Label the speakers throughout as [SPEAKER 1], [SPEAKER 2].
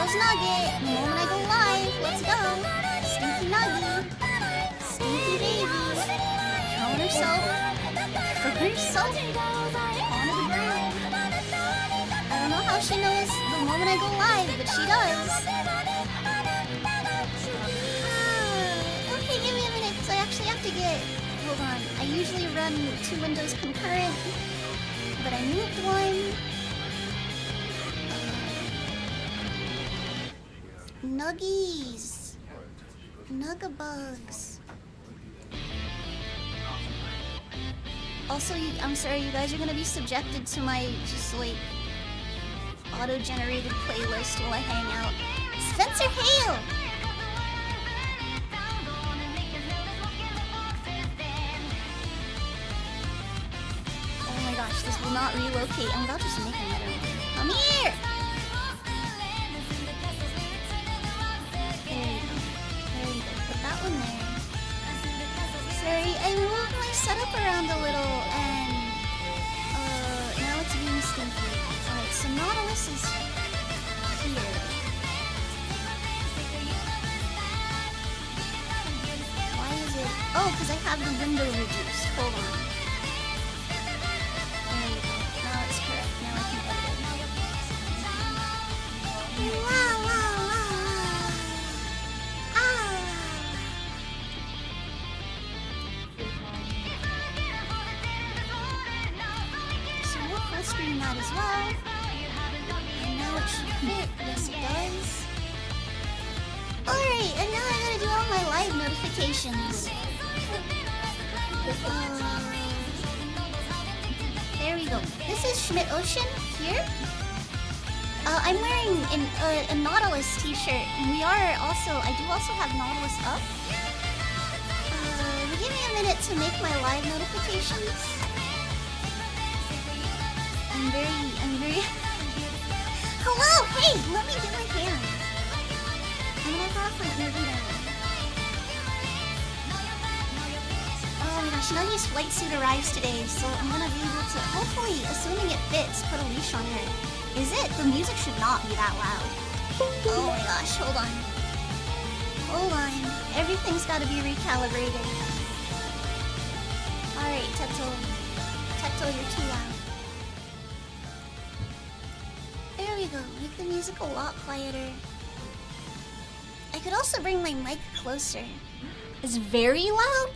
[SPEAKER 1] Nose Nugget. The moment I go live, let's go. Stinky Nuggy. Stinky baby. Throwing herself. Onto the ground. I don't know how she knows the moment I go live, but she does. Okay, give me a minute, because I actually have to get... Hold on. I usually run 2 windows concurrent, but I moved one. Nuggies. Nuggabugs. Also, I'm sorry, you guys are gonna be subjected to my just like auto-generated playlist while I hang out. Spencer Hale! Oh my gosh, this will not relocate. I'm about to just make another one. Come here! There you go. Put that one there. Sorry, I moved my setup around a little and now it's being stinky. Alright, so Nautilus is here. Why is it? Oh, because I have the window reduced. Hold on. There you go. Now it's correct. Now I can edit it. Wow, wow, wow, wow. Ah. So we'll full screen that as well. And now it should fit. Yes, it does. Alright, and now I gotta do all my live notifications. There we go. This is Schmidt Ocean here. I'm wearing a Nautilus t-shirt, and I do also have Nautilus up. Give me a minute to make my live notifications. I'm very... Hello! Hey! Let me get my hand. I'm gonna go off like moving down. Oh my gosh, Nuggy's flight suit arrives today, so I'm gonna be able to, hopefully, assuming it fits, put a leash on her. Is it? The music should not be that loud. Oh my gosh, hold on. Hold on. Everything's gotta be recalibrated. Alright, Teto. Teto, you're too loud. There we go. Make the music a lot quieter. I could also bring my mic closer. It's very loud?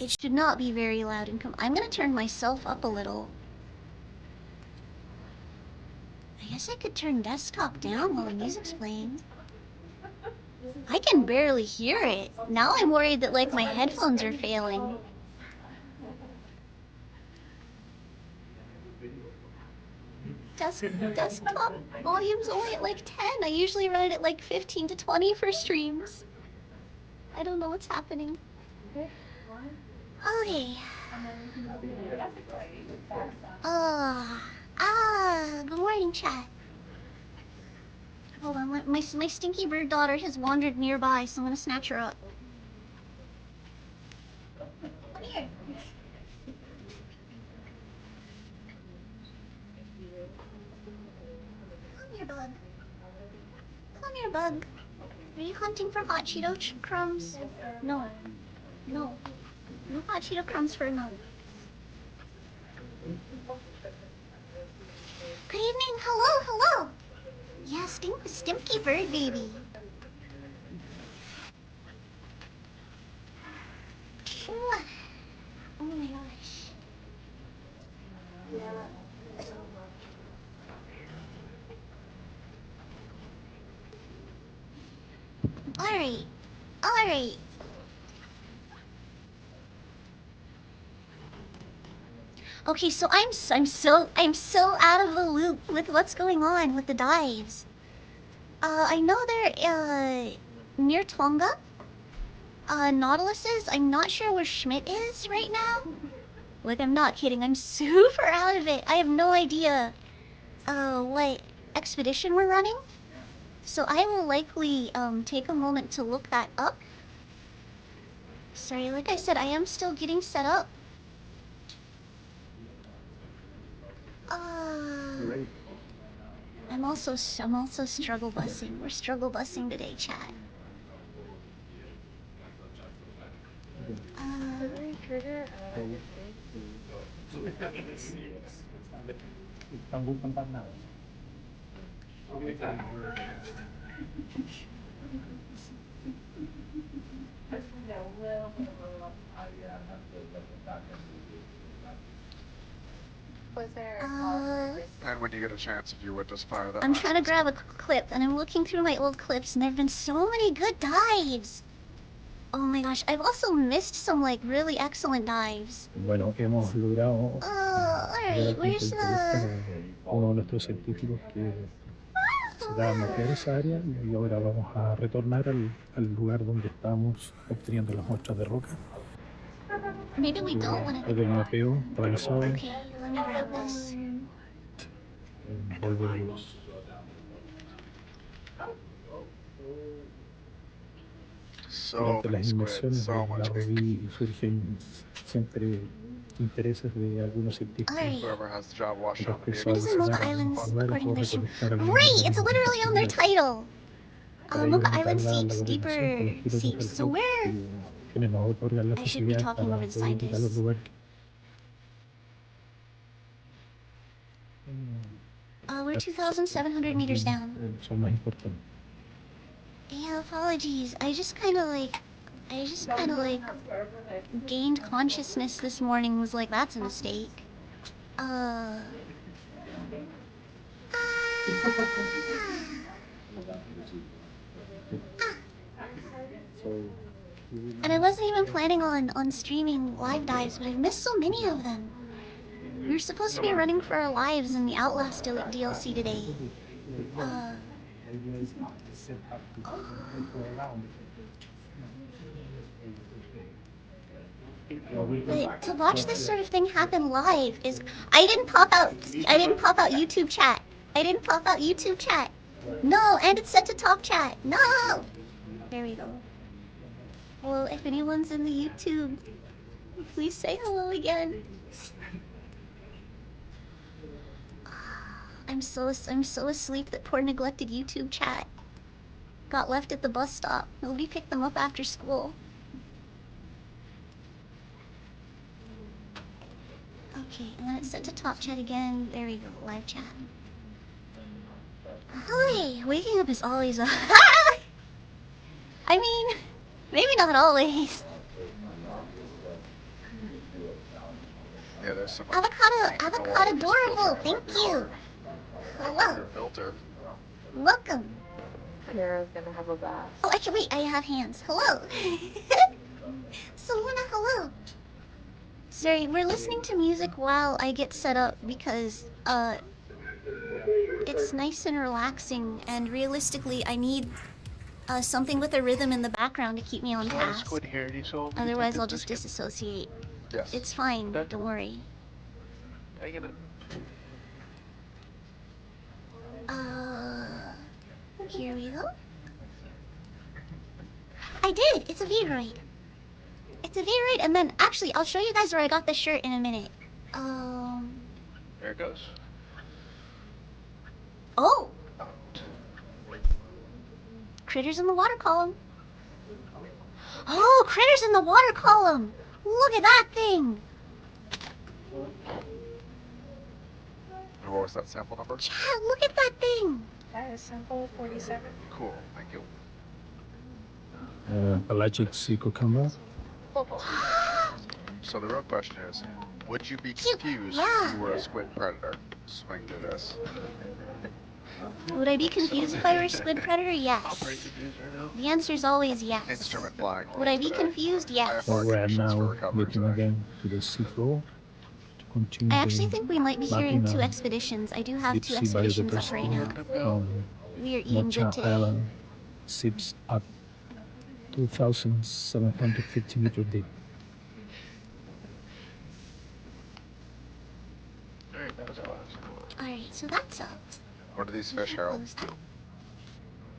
[SPEAKER 1] It should not be very loud and I'm gonna turn myself up a little. I guess I could turn desktop down while the music's playing. I can barely hear it. Now I'm worried that like my headphones are failing. Desktop volume's only at like 10. I usually run it at like 15 to 20 for streams. I don't know what's happening. Okay. Good morning, chat. Hold on, my stinky bird daughter has wandered nearby, so I'm gonna snatch her up. Come here. Come here, bug. Come here, bug. Are you hunting for hot Cheeto crumbs? No. No. No hot Cheeto crumbs for no. Good evening. Hello, hello. Yeah, Stinky bird baby. Oh my gosh. Alright. Alright. Okay, so I'm so out of the loop with what's going on with the dives. I know they're near Tonga. Nautilus is. I'm not sure where Schmidt is right now. Like, I'm not kidding. I'm super out of it. I have no idea what expedition we're running. So I will likely take a moment to look that up. Sorry, like I said, I am still getting set up. I'm also struggle busing. We're struggle busing today, chat.
[SPEAKER 2] And when you get a chance, if you would just fire that.
[SPEAKER 1] I'm trying to grab a clip, and I'm looking through my old clips, and there've been so many good dives. Oh my gosh, I've also missed some like really excellent dives.
[SPEAKER 3] Bueno, hemos logrado
[SPEAKER 1] Alright, where's the...
[SPEAKER 3] uno de nuestros científicos que se da a mapear esa área y ahora vamos a retornar al lugar donde estamos obteniendo las muestras de roca.
[SPEAKER 1] Maybe we don't want
[SPEAKER 3] Luego del
[SPEAKER 1] to...
[SPEAKER 3] mapeo realizado,
[SPEAKER 1] Okay, let me grab this.
[SPEAKER 3] volvemos. Durante las inmersiones de la ROV surgen siempre intereses de algunos científicos respecto a diseñar lugares o recolectar algunos
[SPEAKER 1] Right, it's
[SPEAKER 3] organismos
[SPEAKER 1] literally on their
[SPEAKER 3] particulares.
[SPEAKER 1] title.
[SPEAKER 3] Para ello,
[SPEAKER 1] Mocha
[SPEAKER 3] imitar
[SPEAKER 1] Island
[SPEAKER 3] la
[SPEAKER 1] seeps,
[SPEAKER 3] gobernación
[SPEAKER 1] deeper
[SPEAKER 3] con los pilotos
[SPEAKER 1] seeps.
[SPEAKER 3] del
[SPEAKER 1] So
[SPEAKER 3] club,
[SPEAKER 1] where...
[SPEAKER 3] quienes nos otorgan la
[SPEAKER 1] I should be
[SPEAKER 3] posibilidad
[SPEAKER 1] talking
[SPEAKER 3] para
[SPEAKER 1] over the
[SPEAKER 3] poder indicar los
[SPEAKER 1] scientists.
[SPEAKER 3] lugares
[SPEAKER 1] We're 2,700 meters down.
[SPEAKER 3] son más importantes.
[SPEAKER 1] Yeah, apologies. I just kind of like gained consciousness this morning. Was like, that's a mistake. And I wasn't even planning on streaming live dives, but I've missed so many of them. We were supposed to be running for our lives in the Outlast DLC today. But to watch this sort of thing happen live is... I didn't pop out YouTube chat. No, and it's set to talk chat. No! There we go. Well, if anyone's in the YouTube, please say hello again. I'm so asleep that poor neglected YouTube chat got left at the bus stop. Nobody picked them up after school. Okay, and then it's set to top chat again. There we go, live chat. Hi! Waking up is always a... I mean, maybe not always.
[SPEAKER 2] Yeah, there's some
[SPEAKER 1] Avocado adorable, thank you. Hello.
[SPEAKER 2] Filter.
[SPEAKER 1] Welcome.
[SPEAKER 4] Kara's gonna have a bath.
[SPEAKER 1] Oh, actually, wait, I have hands. Hello. Selena, hello. Sorry, we're listening to music while I get set up because, it's nice and relaxing, and realistically, I need, something with a rhythm in the background to keep me on task. Otherwise, I'll just disassociate.
[SPEAKER 2] Yes.
[SPEAKER 1] It's fine, don't worry.
[SPEAKER 2] I get it.
[SPEAKER 1] Here we go. I did! It's a V-Roid. It's a V-Roid, and then, actually, I'll show you guys where I got the shirt in a minute.
[SPEAKER 2] There it goes.
[SPEAKER 1] Oh! Critters in the water column. Oh, critters in the water column! Look at that thing!
[SPEAKER 2] What was that sample number?
[SPEAKER 1] Chad, look at that thing!
[SPEAKER 4] That is sample 47.
[SPEAKER 2] Cool, thank you.
[SPEAKER 3] Pelagic sea cucumber.
[SPEAKER 2] So the real question is, would you be confused if you were a squid predator? Swing through this.
[SPEAKER 1] Would I be confused if I were a squid predator?
[SPEAKER 2] I'm
[SPEAKER 1] Yes.
[SPEAKER 2] pretty confused right now.
[SPEAKER 1] The answer is always yes.
[SPEAKER 2] Instrument flying.
[SPEAKER 1] Would I be confused? Yes.
[SPEAKER 3] So we are now
[SPEAKER 2] recovery
[SPEAKER 3] getting
[SPEAKER 2] today.
[SPEAKER 3] again to the sea floor to continue
[SPEAKER 1] I actually
[SPEAKER 3] the
[SPEAKER 1] think we might be hearing
[SPEAKER 3] mapping
[SPEAKER 1] two
[SPEAKER 3] of
[SPEAKER 1] expeditions. I do have
[SPEAKER 3] deep
[SPEAKER 1] two
[SPEAKER 3] sea
[SPEAKER 1] expeditions up right now.
[SPEAKER 3] biodiversity from
[SPEAKER 1] We are eating good
[SPEAKER 3] Mocha
[SPEAKER 1] today.
[SPEAKER 3] Island sits at 2,750 meters deep.
[SPEAKER 2] Alright, that was fast.
[SPEAKER 1] Alright, so that's up.
[SPEAKER 2] What are these fish, Harold?
[SPEAKER 1] Close that.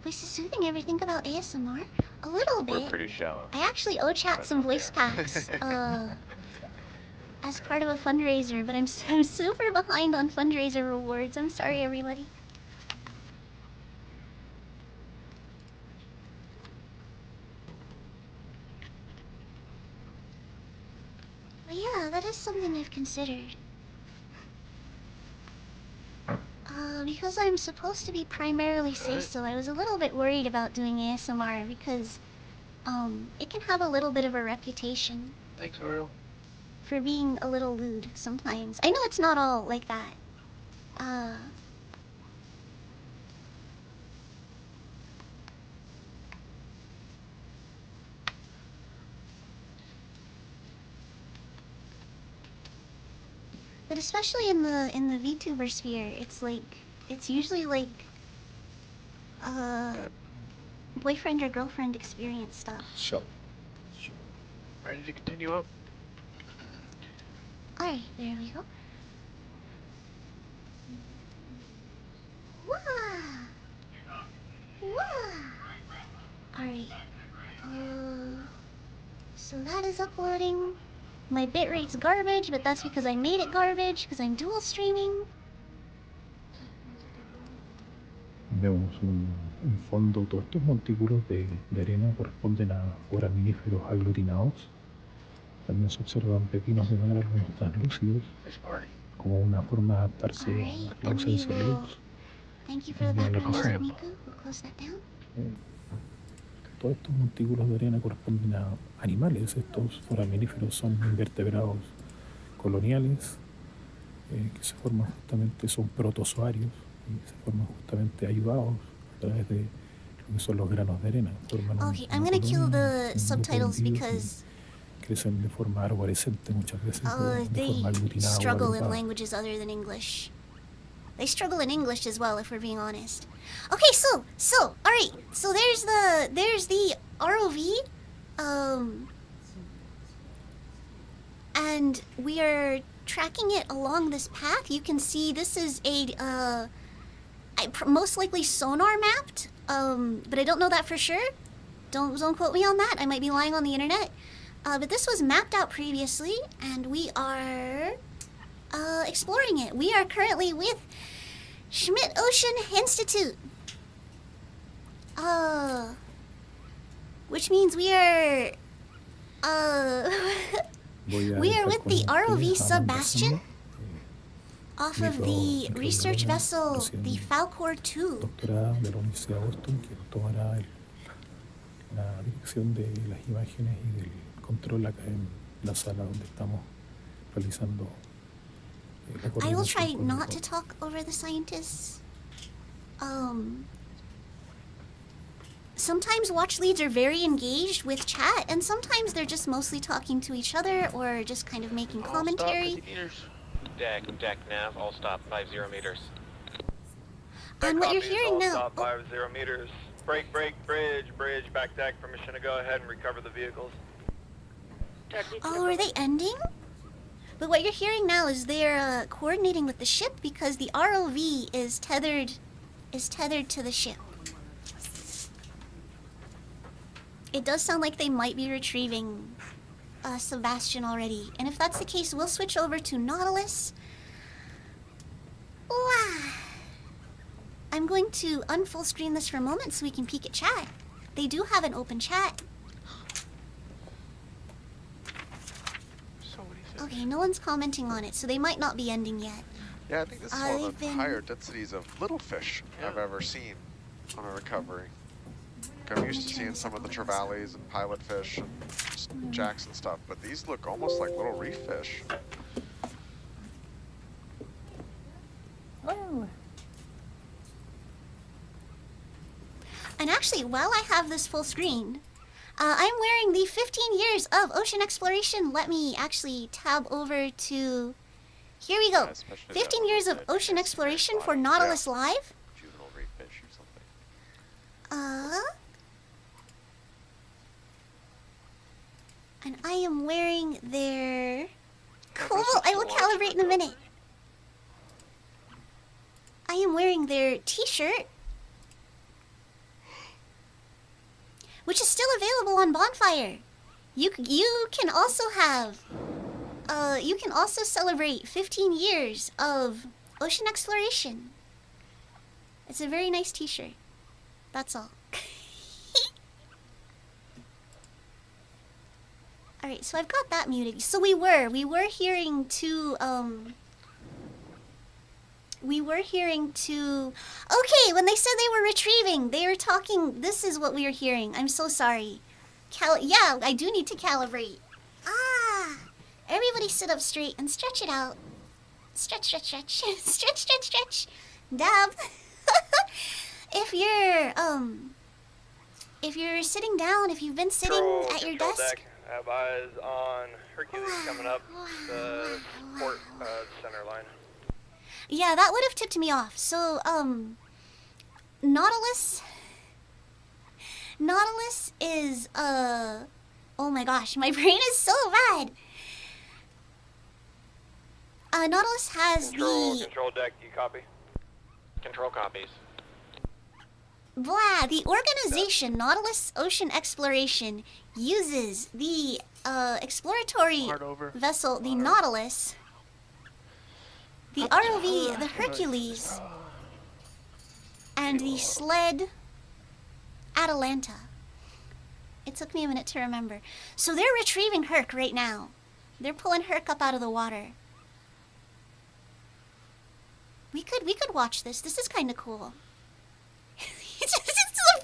[SPEAKER 1] Voice is soothing. Ever think about ASMR? A little bit.
[SPEAKER 2] We're pretty shallow.
[SPEAKER 1] I actually owe chat some voice packs, as part of a fundraiser, but I'm super behind on fundraiser rewards. I'm sorry, everybody. is something I've considered. Because I'm supposed to be primarily say-so, I was a little bit worried about doing ASMR because, it can have a little bit of a reputation.
[SPEAKER 5] Thanks, Oriole.
[SPEAKER 1] For being a little lewd sometimes. I know it's not all like that. But especially in the VTuber sphere, it's like, it's usually like, boyfriend or girlfriend experience stuff.
[SPEAKER 3] Sure.
[SPEAKER 5] Ready to continue up?
[SPEAKER 1] Alright, there we go. Wah! Wah! Alright. So that is uploading. My bitrate's garbage, but that's because I made it garbage, because I'm dual streaming.
[SPEAKER 3] Vemos un fondo, todos estos montículos de arena corresponden a foraminíferos aglutinados. También se observan pepinos de mar, algunos translúcidos, como una forma de adaptarse a la ausencia de luz.
[SPEAKER 1] Thank you for the background, Miku. We'll close that down.
[SPEAKER 3] Todos estos montículos de arena corresponden a animales. Estos foraminíferos son invertebrados coloniales que se forman justamente, son protozoarios y se forman justamente ayudados a través de lo que son los granos de arena.
[SPEAKER 1] Okay, I'm gonna kill the subtitles because
[SPEAKER 3] crecen de forma arborescente muchas veces, de forma
[SPEAKER 1] they
[SPEAKER 3] aglutinada o
[SPEAKER 1] struggle in
[SPEAKER 3] agrupada.
[SPEAKER 1] languages other than English. They struggle in English as well, if we're being honest. Okay, so, alright, so there's the ROV, and we are tracking it along this path. You can see this is a, most likely sonar mapped, but I don't know that for sure. Don't quote me on that, I might be lying on the internet. But this was mapped out previously, and we are exploring it. We are currently with Schmidt Ocean Institute. Which means we are we are with the ROV Sebastian off of the research vessel, the Falcor 2.
[SPEAKER 3] Doctorada de la Universidad de Boston, que tomará la dirección de las imágenes y del control acá en la sala donde estamos realizando la coordinación.
[SPEAKER 1] I will try not to talk over the scientists. Sometimes watch leads are very engaged with chat, and sometimes they're just mostly talking to each other or just kind of making commentary.
[SPEAKER 5] All stop, 50 meters. Deck nav, all stop, 50 meters.
[SPEAKER 1] And what you're hearing now...
[SPEAKER 6] Stop, 50 meters. Break, bridge, back deck, permission to go ahead and recover the vehicles.
[SPEAKER 1] Oh, are they ending? But what you're hearing now is they're coordinating with the ship because the ROV is tethered to the ship. It does sound like they might be retrieving Sebastian already. And if that's the case, we'll switch over to Nautilus. I'm going to unfull screen this for a moment so we can peek at chat. They do have an open chat. Okay, no one's commenting on it, so they might not be ending yet.
[SPEAKER 2] Yeah, I think this is one of the higher densities of little fish I've ever seen on a recovery. I'm used to seeing some of the trevallies and pilot fish and jacks and stuff, but these look almost like little reef fish.
[SPEAKER 1] Oh. And actually, while I have this full screen, I'm wearing the 15 years of ocean exploration. Let me actually tab over to... Here we go. 15 years of ocean exploration for Nautilus Live.
[SPEAKER 5] Juvenile reef fish or something.
[SPEAKER 1] And I am wearing their... Cool, I will calibrate in a minute. I am wearing their t-shirt, which is still available on Bonfire. You can also have... you can also celebrate 15 years of ocean exploration. It's a very nice t-shirt. That's all. Alright, so I've got that muted. So we were hearing two, okay, when they said they were retrieving, they were talking, this is what we were hearing. I'm so sorry. Yeah, I do need to calibrate. Ah! Everybody sit up straight and stretch it out. Stretch, stretch, stretch. Stretch, stretch, stretch. Dab. If you're sitting down, if you've been sitting at your desk.
[SPEAKER 6] Deck. Have eyes on Hercules coming up the support center line.
[SPEAKER 1] Yeah, that would have tipped me off. So, Nautilus is, oh my gosh, my brain is so bad. Nautilus has
[SPEAKER 6] Control deck, you copy?
[SPEAKER 5] Control copies.
[SPEAKER 1] The organization Nautilus Ocean Exploration uses the exploratory vessel, the Nautilus, the ROV, the Hercules, and the sled Atalanta. It took me a minute to remember. So they're retrieving Herc right now. They're pulling Herc up out of the water. We could watch this. This is kind of cool. It's a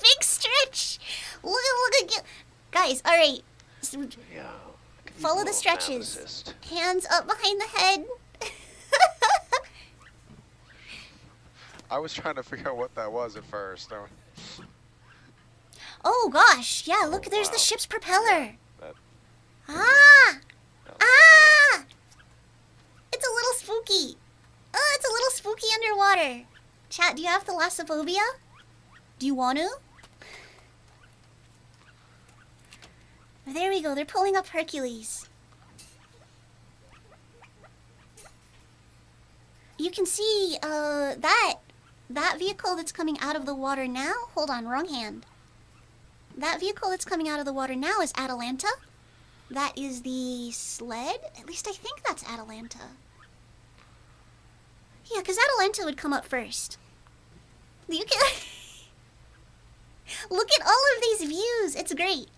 [SPEAKER 1] big stretch. Look at guys. All right. So, follow the stretches. Hands up behind the head.
[SPEAKER 2] I was trying to figure out what that was at first.
[SPEAKER 1] Oh gosh, yeah. Look, there's the ship's propeller. It's a little spooky. Oh, it's a little spooky underwater. Chat, do you have thalassophobia? Do you want to? There we go. They're pulling up Hercules. You can see that vehicle that's coming out of the water now. Hold on, wrong hand. That vehicle that's coming out of the water now is Atalanta. That is the sled. At least I think that's Atalanta. Yeah, because Atalanta would come up first. You can look at all of these views. It's great.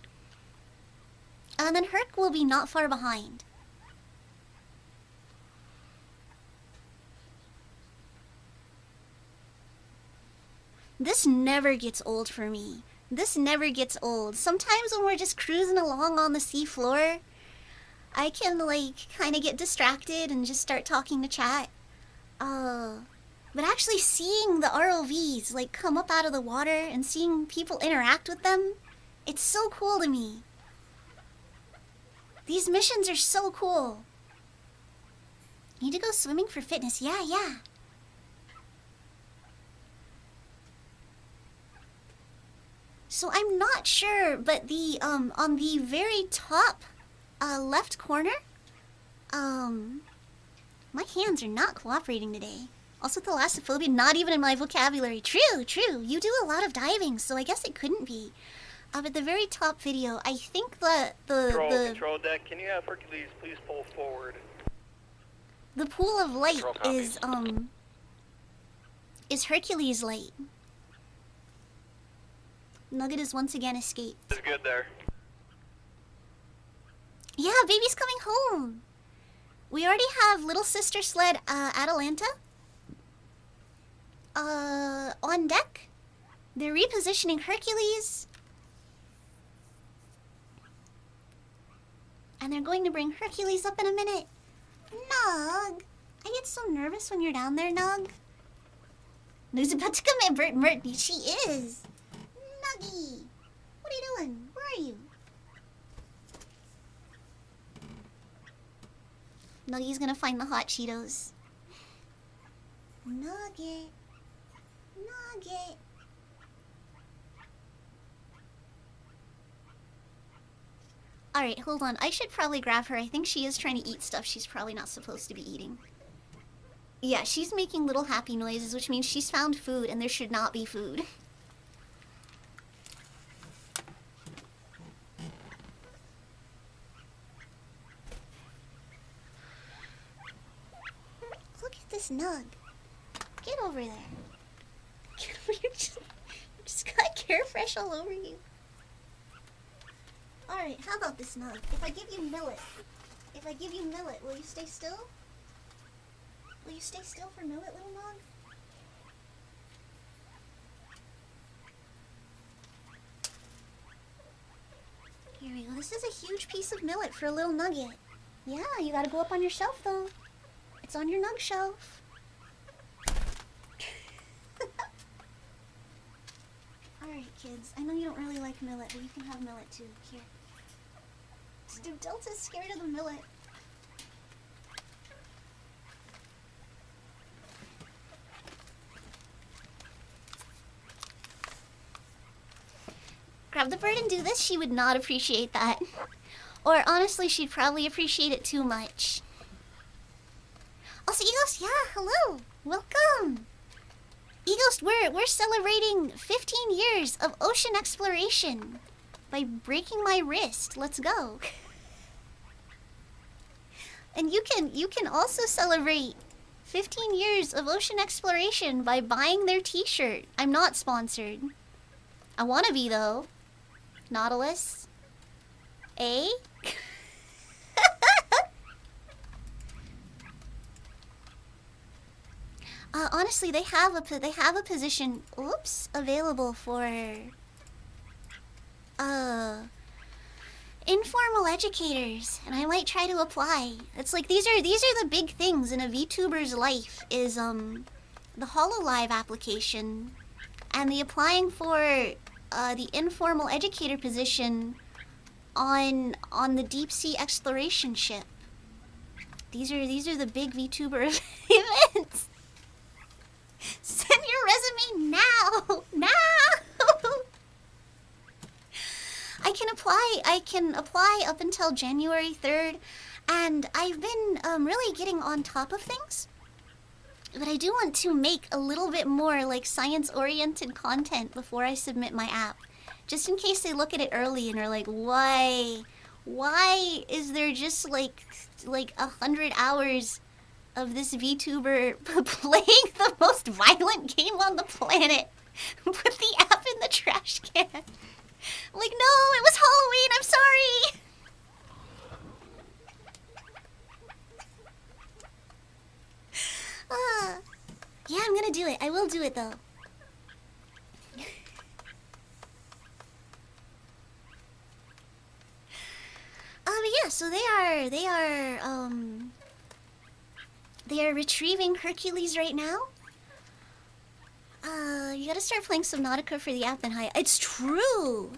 [SPEAKER 1] And then Herc will be not far behind. This never gets old for me. This never gets old. Sometimes when we're just cruising along on the seafloor, I can like kind of get distracted and just start talking to chat. But actually seeing the ROVs like come up out of the water and seeing people interact with them, it's so cool to me. These missions are so cool. Need to go swimming for fitness. Yeah. So I'm not sure, but the on the very top left corner, my hands are not cooperating today. Also, thalassophobia, not even in my vocabulary. True. You do a lot of diving, so I guess it couldn't be. But the very top video, I think
[SPEAKER 6] Control deck, can you have Hercules please pull forward?
[SPEAKER 1] The pool of light is Hercules light. Nugget is once again escaped.
[SPEAKER 6] It's good there.
[SPEAKER 1] Yeah, baby's coming home. We already have little sister sled Atalanta on deck. They're repositioning Hercules. And they're going to bring Hercules up in a minute. Nug! I get so nervous when you're down there, Nug. Nug's about to come in, Mert. She is. Nuggy! What are you doing? Where are you? Nuggy's gonna find the hot Cheetos. Nugget. Alright, hold on. I should probably grab her. I think she is trying to eat stuff she's probably not supposed to be eating. Yeah, she's making little happy noises, which means she's found food and there should not be food. Look at this Nug. Get over there. Get over here. You just got Carefresh all over you. Alright, how about this, Nug? If I give you millet, will you stay still? Will you stay still for millet, little Nug? Here we go. This is a huge piece of millet for a little nugget. Yeah, you gotta go up on your shelf, though. It's on your nug shelf. Alright, kids. I know you don't really like millet, but you can have millet, too. Here. Dude, Delta's scared of the millet. Grab the bird and do this, she would not appreciate that. Or honestly, she'd probably appreciate it too much. Also, Eghost, yeah, hello. Welcome. Eghost, we're celebrating 15 years of ocean exploration by breaking my wrist. Let's go. And you can also celebrate 15 years of ocean exploration by buying their t-shirt. I'm not sponsored. I wanna be though. Nautilus. Eh? Honestly, they have a position, available for informal educators, and I might try to apply. It's like these are the big things in a VTuber's life is the HoloLive application and the applying for the informal educator position on the deep sea exploration ship. These are the big VTuber events. Send your resume now! Now! I can apply up until January 3rd, and I've been really getting on top of things. But I do want to make a little bit more like science-oriented content before I submit my app. Just in case they look at it early and are like, why? Why is there just like 100 hours of this VTuber playing the most violent game on the planet? Put the app in the trash can. Like, no, it was Halloween, I'm sorry! Yeah, I'm gonna do it. I will do it, though. But yeah, so they are retrieving Hercules right now. You gotta start playing Subnautica for the app and hi. It's true!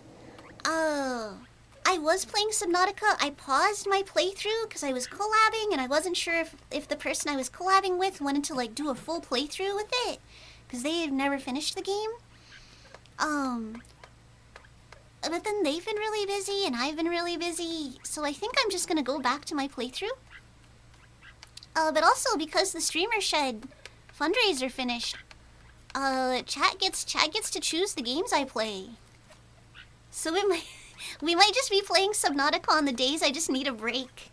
[SPEAKER 1] I was playing Subnautica. I paused my playthrough because I was collabing and I wasn't sure if the person I was collabing with wanted to like do a full playthrough with it. Because they've never finished the game. But then they've been really busy and I've been really busy. So I think I'm just gonna go back to my playthrough. But also because the Streamer Shed fundraiser finished, chat gets to choose the games I play. So we might just be playing Subnautica on the days I just need a break.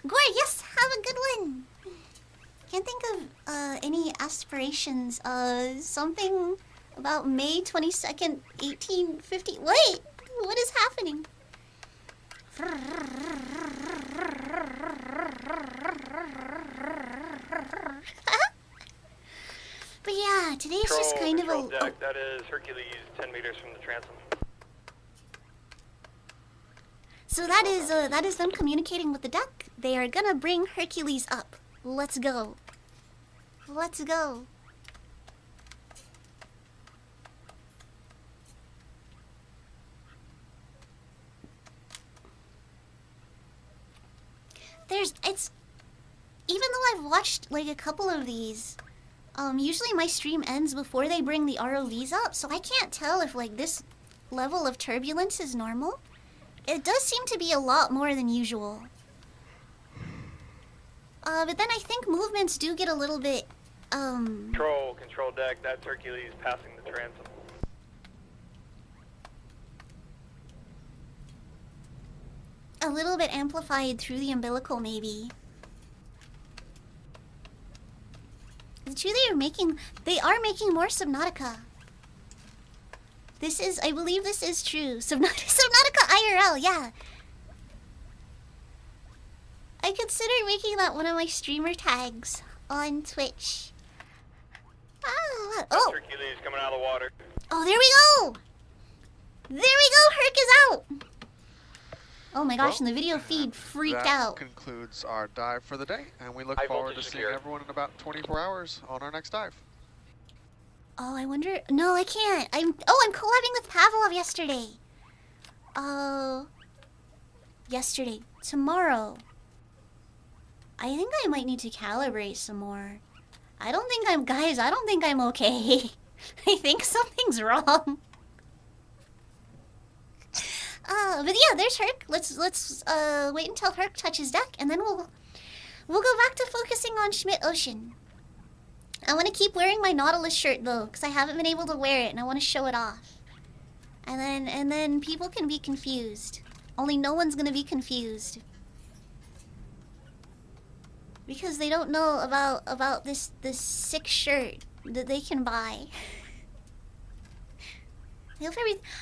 [SPEAKER 1] Gore, yes, have a good one. Can't think of any aspirations. Something about May 22nd, 1850. Wait, what is happening? But yeah, today's just kind of a...
[SPEAKER 6] Deck, that is Hercules 10 meters from the transom.
[SPEAKER 1] So that is them communicating with the deck. They are gonna bring Hercules up. Let's go. Let's go. Even though I've watched like a couple of these, usually my stream ends before they bring the ROVs up, so I can't tell if like this level of turbulence is normal. It does seem to be a lot more than usual. But then I think movements do get a little bit,
[SPEAKER 6] Control deck, that's Hercules passing the transom.
[SPEAKER 1] a little bit amplified through the umbilical, maybe. Is it true they are making more Subnautica? This is, I believe this is true. Subnautica IRL, yeah. I consider making that one of my streamer tags on Twitch. Ah, oh.
[SPEAKER 6] Hercules coming out of the water.
[SPEAKER 1] Oh, there we go. There we go. Herc is out. Oh my gosh, and the video feed freaked out.
[SPEAKER 2] That concludes our dive for the day, and we look forward to seeing everyone in about 24 hours on our next dive.
[SPEAKER 1] Oh, I wonder. No, I can't. I'm collabing with Pavlov yesterday. Yesterday. Tomorrow. I think I might need to calibrate some more. I don't think I'm okay. I think something's wrong. But yeah, there's Herc. Let's wait until Herc touches deck, and then we'll go back to focusing on Schmidt Ocean. I want to keep wearing my Nautilus shirt though, because I haven't been able to wear it, and I want to show it off. And then people can be confused. Only no one's gonna be confused. Because they don't know about this sick shirt that they can buy. I hope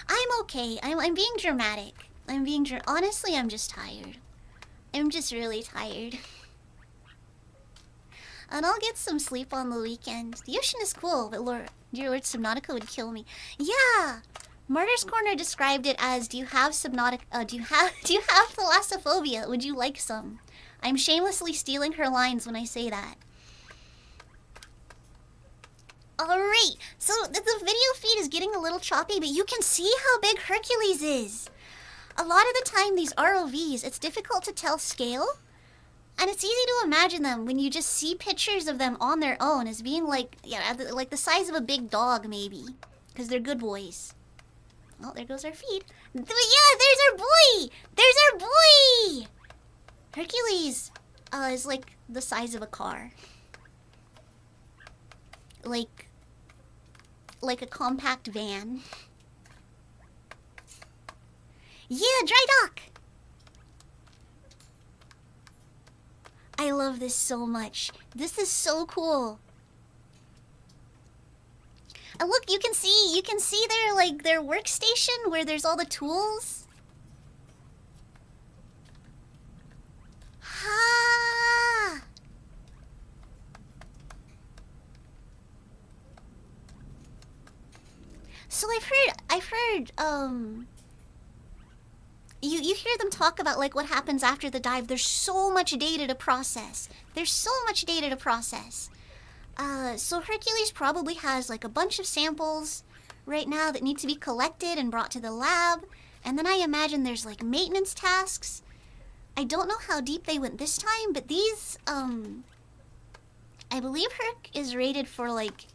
[SPEAKER 1] I'm okay. I'm being dramatic. Honestly, I'm just tired. I'm just really tired. And I'll get some sleep on the weekend. The ocean is cool, but dear Lord, Subnautica would kill me. Yeah! Martyr's Corner described it as, do you have Subnautica, do you have thalassophobia? Would you like some? I'm shamelessly stealing her lines when I say that. Alright, so the video feed is getting a little choppy, but you can see how big Hercules is. A lot of the time, these ROVs, it's difficult to tell scale. And it's easy to imagine them when you just see pictures of them on their own as being like, yeah, like the size of a big dog, maybe. Because they're good boys. Oh, there goes our feed. But yeah, there's our boy! There's our boy! Hercules is like the size of a car. Like a compact van. Yeah, dry dock! I love this so much. This is so cool. And look, you can see their workstation where there's all the tools. Ha! So I've heard you hear them talk about like what happens after the dive. There's so much data to process. So Hercules probably has like a bunch of samples right now that need to be collected and brought to the lab. And then I imagine there's like maintenance tasks. I don't know how deep they went this time, but these, I believe Herc is rated for like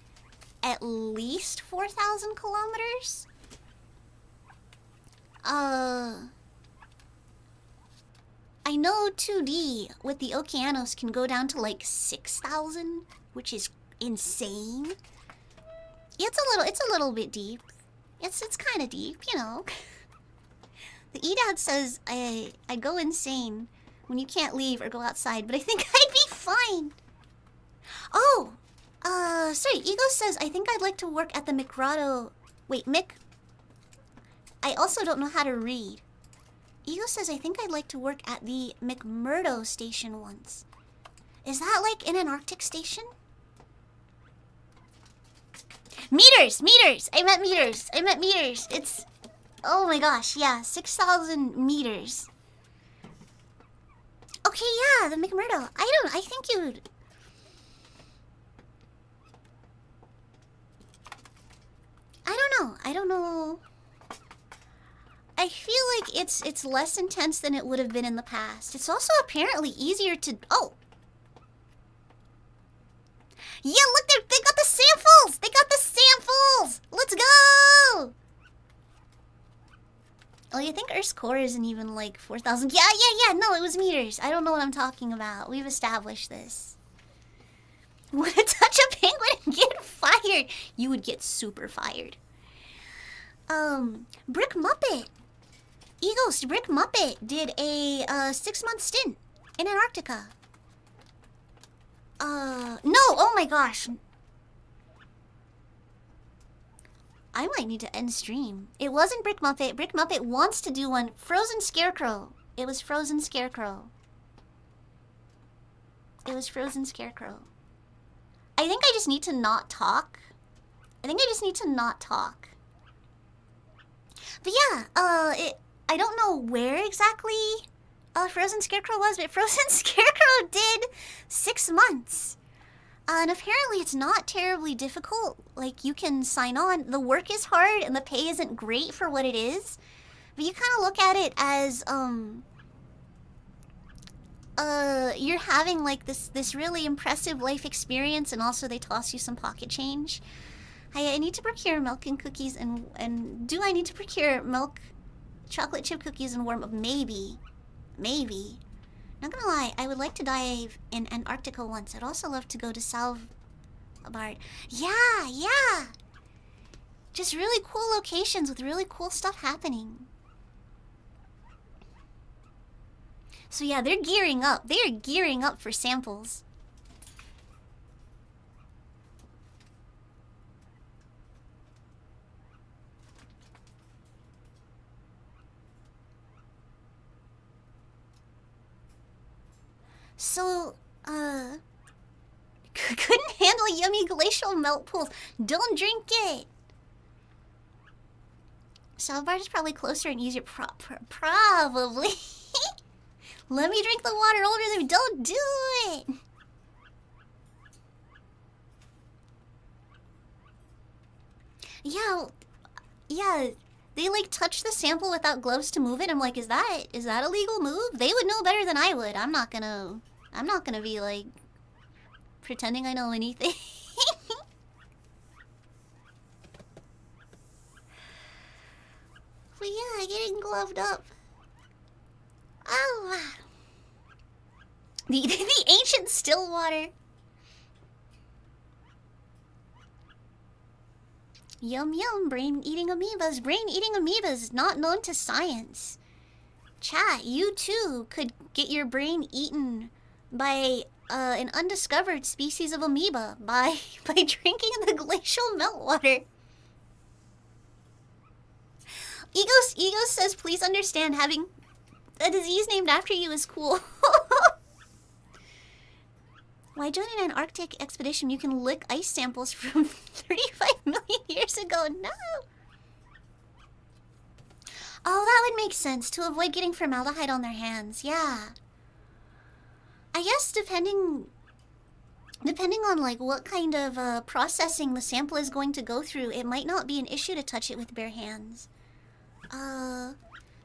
[SPEAKER 1] at least 4,000 kilometers. I know 2D with the Okeanos can go down to like 6,000, which is insane. Yeah, it's a little bit deep. It's kind of deep, you know. The EDAD says I go insane when you can't leave or go outside, but I think I'd be fine. Oh, sorry. Ego says I think I'd like to work at the McRado. Wait, Mick. I also don't know how to read. Ego says I think I'd like to work at the McMurdo station once. Is that like in an Arctic station? Meters! I meant meters. It's... Oh my gosh, yeah, 6,000 meters. Okay, yeah, the McMurdo. I think you'd... I don't know. I feel like it's less intense than it would have been in the past. It's also apparently easier to... Oh! Yeah, look, they got the samples! Let's go! Oh, you think Earth's core isn't even like 4,000? Yeah, no, it was meters. I don't know what I'm talking about. We've established this. Would it touch a penguin and get fired? You would get super fired. Brick Muppet. Egos, Brick Muppet did a 6-month stint in Antarctica. No, oh my gosh. I might need to end stream. It wasn't Brick Muppet. Brick Muppet wants to do one. Frozen Scarecrow. It was Frozen Scarecrow. It was Frozen Scarecrow. I think I just need to not talk. I But yeah, I don't know where exactly Frozen Scarecrow was, but Frozen Scarecrow did 6 months. And apparently it's not terribly difficult. Like, you can sign on. The work is hard and the pay isn't great for what it is. But you kind of look at it as, you're having like this really impressive life experience, and also they toss you some pocket change. I need to procure milk and cookies, and do I need to procure milk, chocolate chip cookies and warm up? Maybe. Not gonna lie, I would like to dive in Antarctica once. I'd also love to go to Svalbard. Yeah. Just really cool locations with really cool stuff happening. So yeah, they're gearing up. They are gearing up for samples. So, couldn't handle yummy glacial melt pools. Don't drink it. Svalbard is probably closer and easier. Probably. Let me drink the water older than me. Don't do it. Yeah. They like touch the sample without gloves to move it. I'm like, is that a legal move? They would know better than I would. I'm not gonna be like pretending I know anything. But yeah, getting gloved up. Oh, the ancient still water. Yum yum, brain-eating amoebas. Brain-eating amoebas, not known to science. Chat, you too could get your brain eaten by an undiscovered species of amoeba by drinking the glacial meltwater. Egos says, please understand, having a disease named after you is cool. Why join an Antarctic expedition? You can lick ice samples from 35 million years ago. No! Oh, that would make sense, to avoid getting formaldehyde on their hands. Yeah. I guess depending on like what kind of processing the sample is going to go through, it might not be an issue to touch it with bare hands.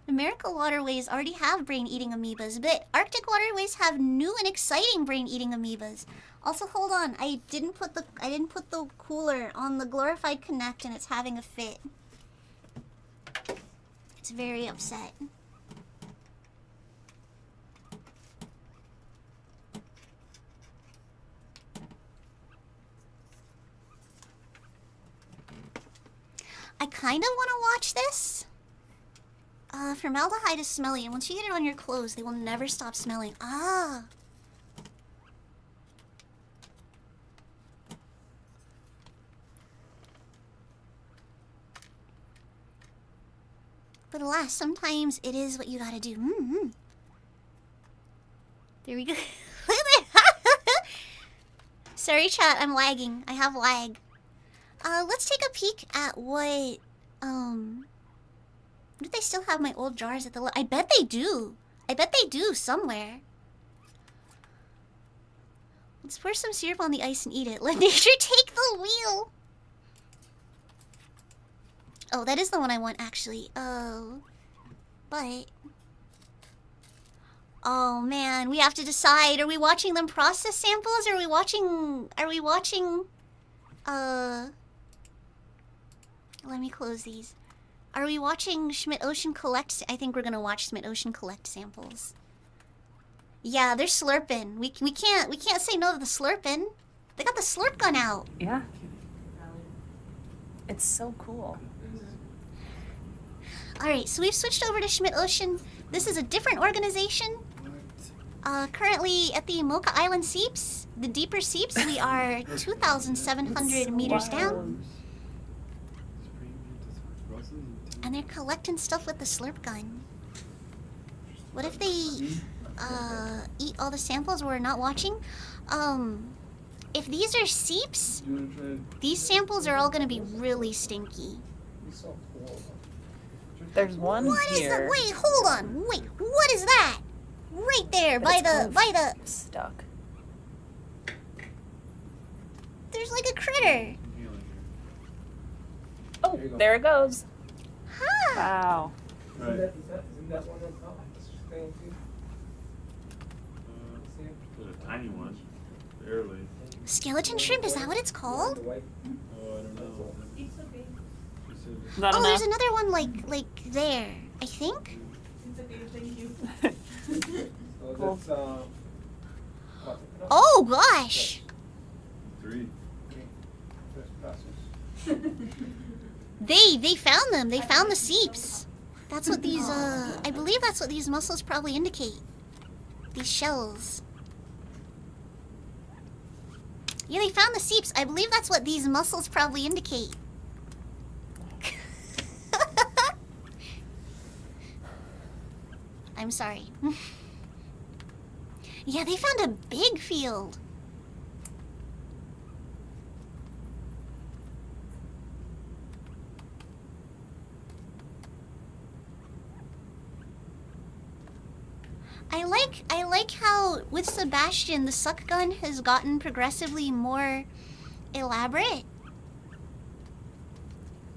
[SPEAKER 1] American waterways already have brain-eating amoebas, but Arctic waterways have new and exciting brain-eating amoebas. Also, hold on, I didn't put the cooler on the Glorified Connect, and it's having a fit. It's very upset. I kind of want to watch this. Formaldehyde is smelly, and once you get it on your clothes, they will never stop smelling. Ah! But alas, sometimes it is what you gotta do. There we go. Sorry, chat, I'm lagging. I have lag. Let's take a peek at what, do they still have my old jars at the I bet they do. I bet they do somewhere. Let's pour some syrup on the ice and eat it. Let nature take the wheel. Oh, that is the one I want, actually. Oh. But... oh, man. We have to decide. Are we watching them process samples? Or are we watching... let me close these. Are we watching Schmidt Ocean collect? I think we're gonna watch Schmidt Ocean collect samples. Yeah, they're slurping. We can't say no to the slurping. They got the slurp gun out.
[SPEAKER 7] Yeah. It's so cool.
[SPEAKER 1] Alright, so we've switched over to Schmidt Ocean. This is a different organization. Currently at the Mocha Island Seeps, the deeper seeps, we are 2,700 meters down. And they're collecting stuff with the slurp gun. What if they eat all the samples we're not watching? If these are seeps, these samples are all gonna be really stinky.
[SPEAKER 7] There's one
[SPEAKER 1] What is
[SPEAKER 7] here.
[SPEAKER 1] that? Wait, hold on. Wait, what is that? Right there, by the
[SPEAKER 7] stuck.
[SPEAKER 1] There's like a critter.
[SPEAKER 7] Oh, there it goes.
[SPEAKER 1] Huh.
[SPEAKER 7] Wow.
[SPEAKER 8] Right. Isn't that one that's not staying too?
[SPEAKER 3] There's a tiny one. Barely.
[SPEAKER 1] Skeleton shrimp, is that what it's called?
[SPEAKER 3] Oh, I don't know.
[SPEAKER 4] It's okay.
[SPEAKER 7] Not
[SPEAKER 1] Oh,
[SPEAKER 7] enough.
[SPEAKER 1] there's another one like there, I think.
[SPEAKER 4] It's okay, thank you.
[SPEAKER 8] So
[SPEAKER 7] Cool.
[SPEAKER 8] that's,
[SPEAKER 1] Oh gosh.
[SPEAKER 3] 3.
[SPEAKER 1] They found them. They found the seeps. That's what these I believe that's what these mussels probably indicate. These shells. Yeah, they found the seeps. I believe that's what these mussels probably indicate. I'm sorry. Yeah, they found a big field. I like how with Sebastian the suck gun has gotten progressively more elaborate.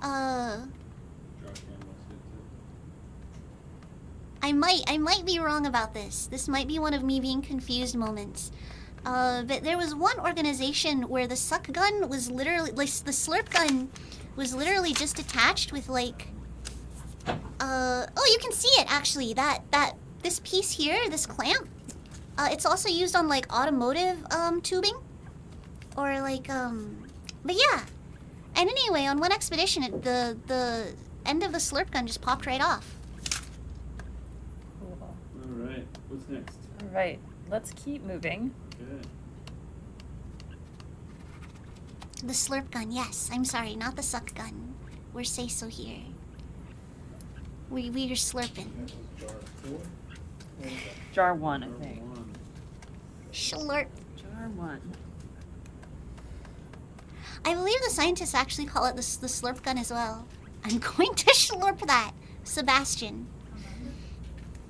[SPEAKER 1] I might be wrong about this. This might be one of me being confused moments. But there was one organization where the suck gun was literally, like, the slurp gun was literally just attached with like, oh, you can see it actually. This piece here, this clamp, it's also used on like automotive tubing, or like but yeah. And anyway, on one expedition, the end of the slurp gun just popped right off.
[SPEAKER 7] Cool.
[SPEAKER 3] Alright, what's next?
[SPEAKER 7] All right, let's keep moving.
[SPEAKER 3] Okay.
[SPEAKER 1] The slurp gun, yes. I'm sorry, not the suck gun. We're say-so here. We're slurping.
[SPEAKER 7] Jar 1, I think.
[SPEAKER 1] Slurp.
[SPEAKER 7] Jar 1.
[SPEAKER 1] I believe the scientists actually call it the slurp gun as well. I'm going to slurp that, Sebastian.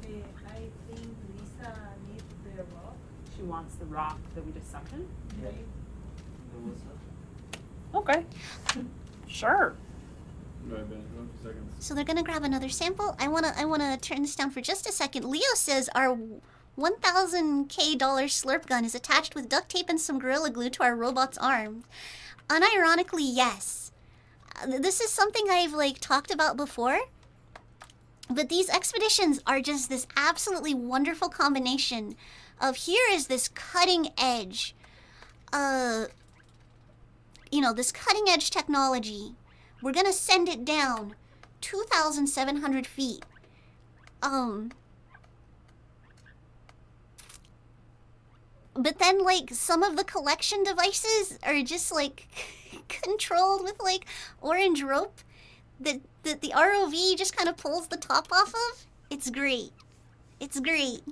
[SPEAKER 4] I think Lisa needs the rock.
[SPEAKER 7] She wants the rock that we just sucked in?
[SPEAKER 4] Right?
[SPEAKER 7] Okay. Sure.
[SPEAKER 3] Right, Ben, 2 seconds.
[SPEAKER 1] So they're gonna grab another sample. I wanna turn this down for just a second. Leo says our $1,000K slurp gun is attached with duct tape and some Gorilla Glue to our robot's arm. Unironically, yes. This is something I've like talked about before. But these expeditions are just this absolutely wonderful combination of here is this cutting edge, this cutting edge technology. We're gonna send it down 2,700 feet. But then, like, some of the collection devices are just, like, controlled with, like, orange rope that the ROV just kind of pulls the top off of. It's great. It's great.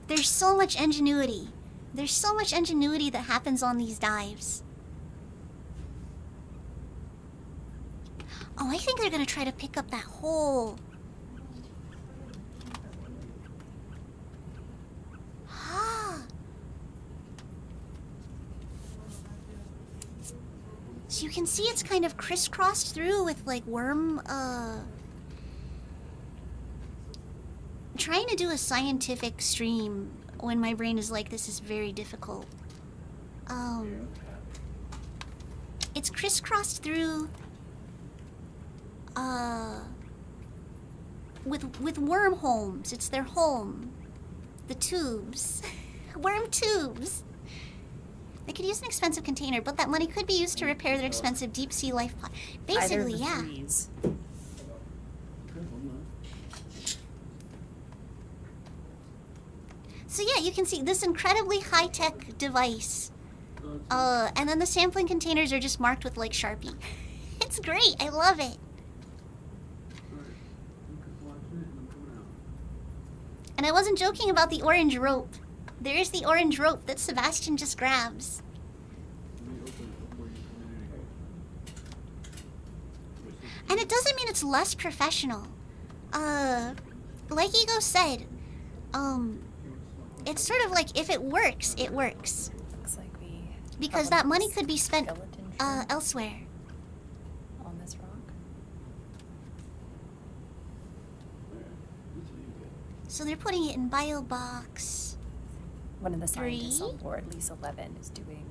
[SPEAKER 1] There's so much ingenuity. There's so much ingenuity that happens on these dives. Oh, I think they're gonna try to pick up that hole. So you can see it's kind of crisscrossed through with like worm, trying to do a scientific stream when my brain is like this is very difficult. It's crisscrossed through with worm homes. It's their home. The tubes. Worm tubes. They could use an expensive container, but that money could be used to repair their expensive deep sea life pod. Basically,
[SPEAKER 7] Either of the
[SPEAKER 1] yeah.
[SPEAKER 7] threes.
[SPEAKER 1] So yeah, you can see this incredibly high-tech device And then the sampling containers are just marked with like Sharpie. It's great. I love it. And I wasn't joking about the orange rope. There is the orange rope that Sebastian just grabs. And it doesn't mean it's less professional. Like Ego said, it's sort of like if it works, it works.
[SPEAKER 9] Looks like we
[SPEAKER 1] because that money could be spent elsewhere.
[SPEAKER 9] On this rock.
[SPEAKER 1] So they're putting it in bio box.
[SPEAKER 9] One of the scientists on board, Lisa Levin, is doing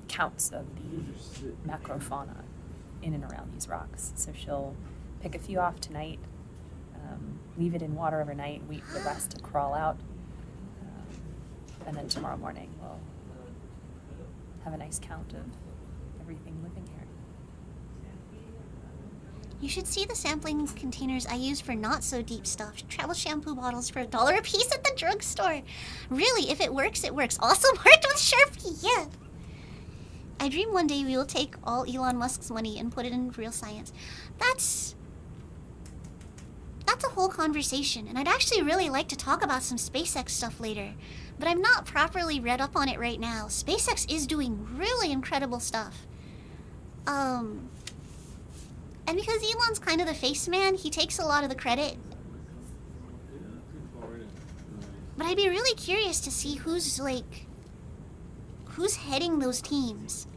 [SPEAKER 9] counts of the macrofauna in and around these rocks. So she'll pick a few off tonight, leave it in water overnight, wait for the rest to crawl out, and then tomorrow morning we'll have a nice count of everything living here.
[SPEAKER 1] You should see the sampling containers I use for not so deep stuff. Travel shampoo bottles for $1 a piece at the drugstore. Really, if it works, it works. Also marked with Sharpie, yeah. I dream one day we will take all Elon Musk's money and put it in real science. That's a whole conversation, and I'd actually really like to talk about some SpaceX stuff later, but I'm not properly read up on it right now. SpaceX is doing really incredible stuff. And because Elon's kind of the face man, he takes a lot of the credit. But I'd be really curious to see who's heading those teams.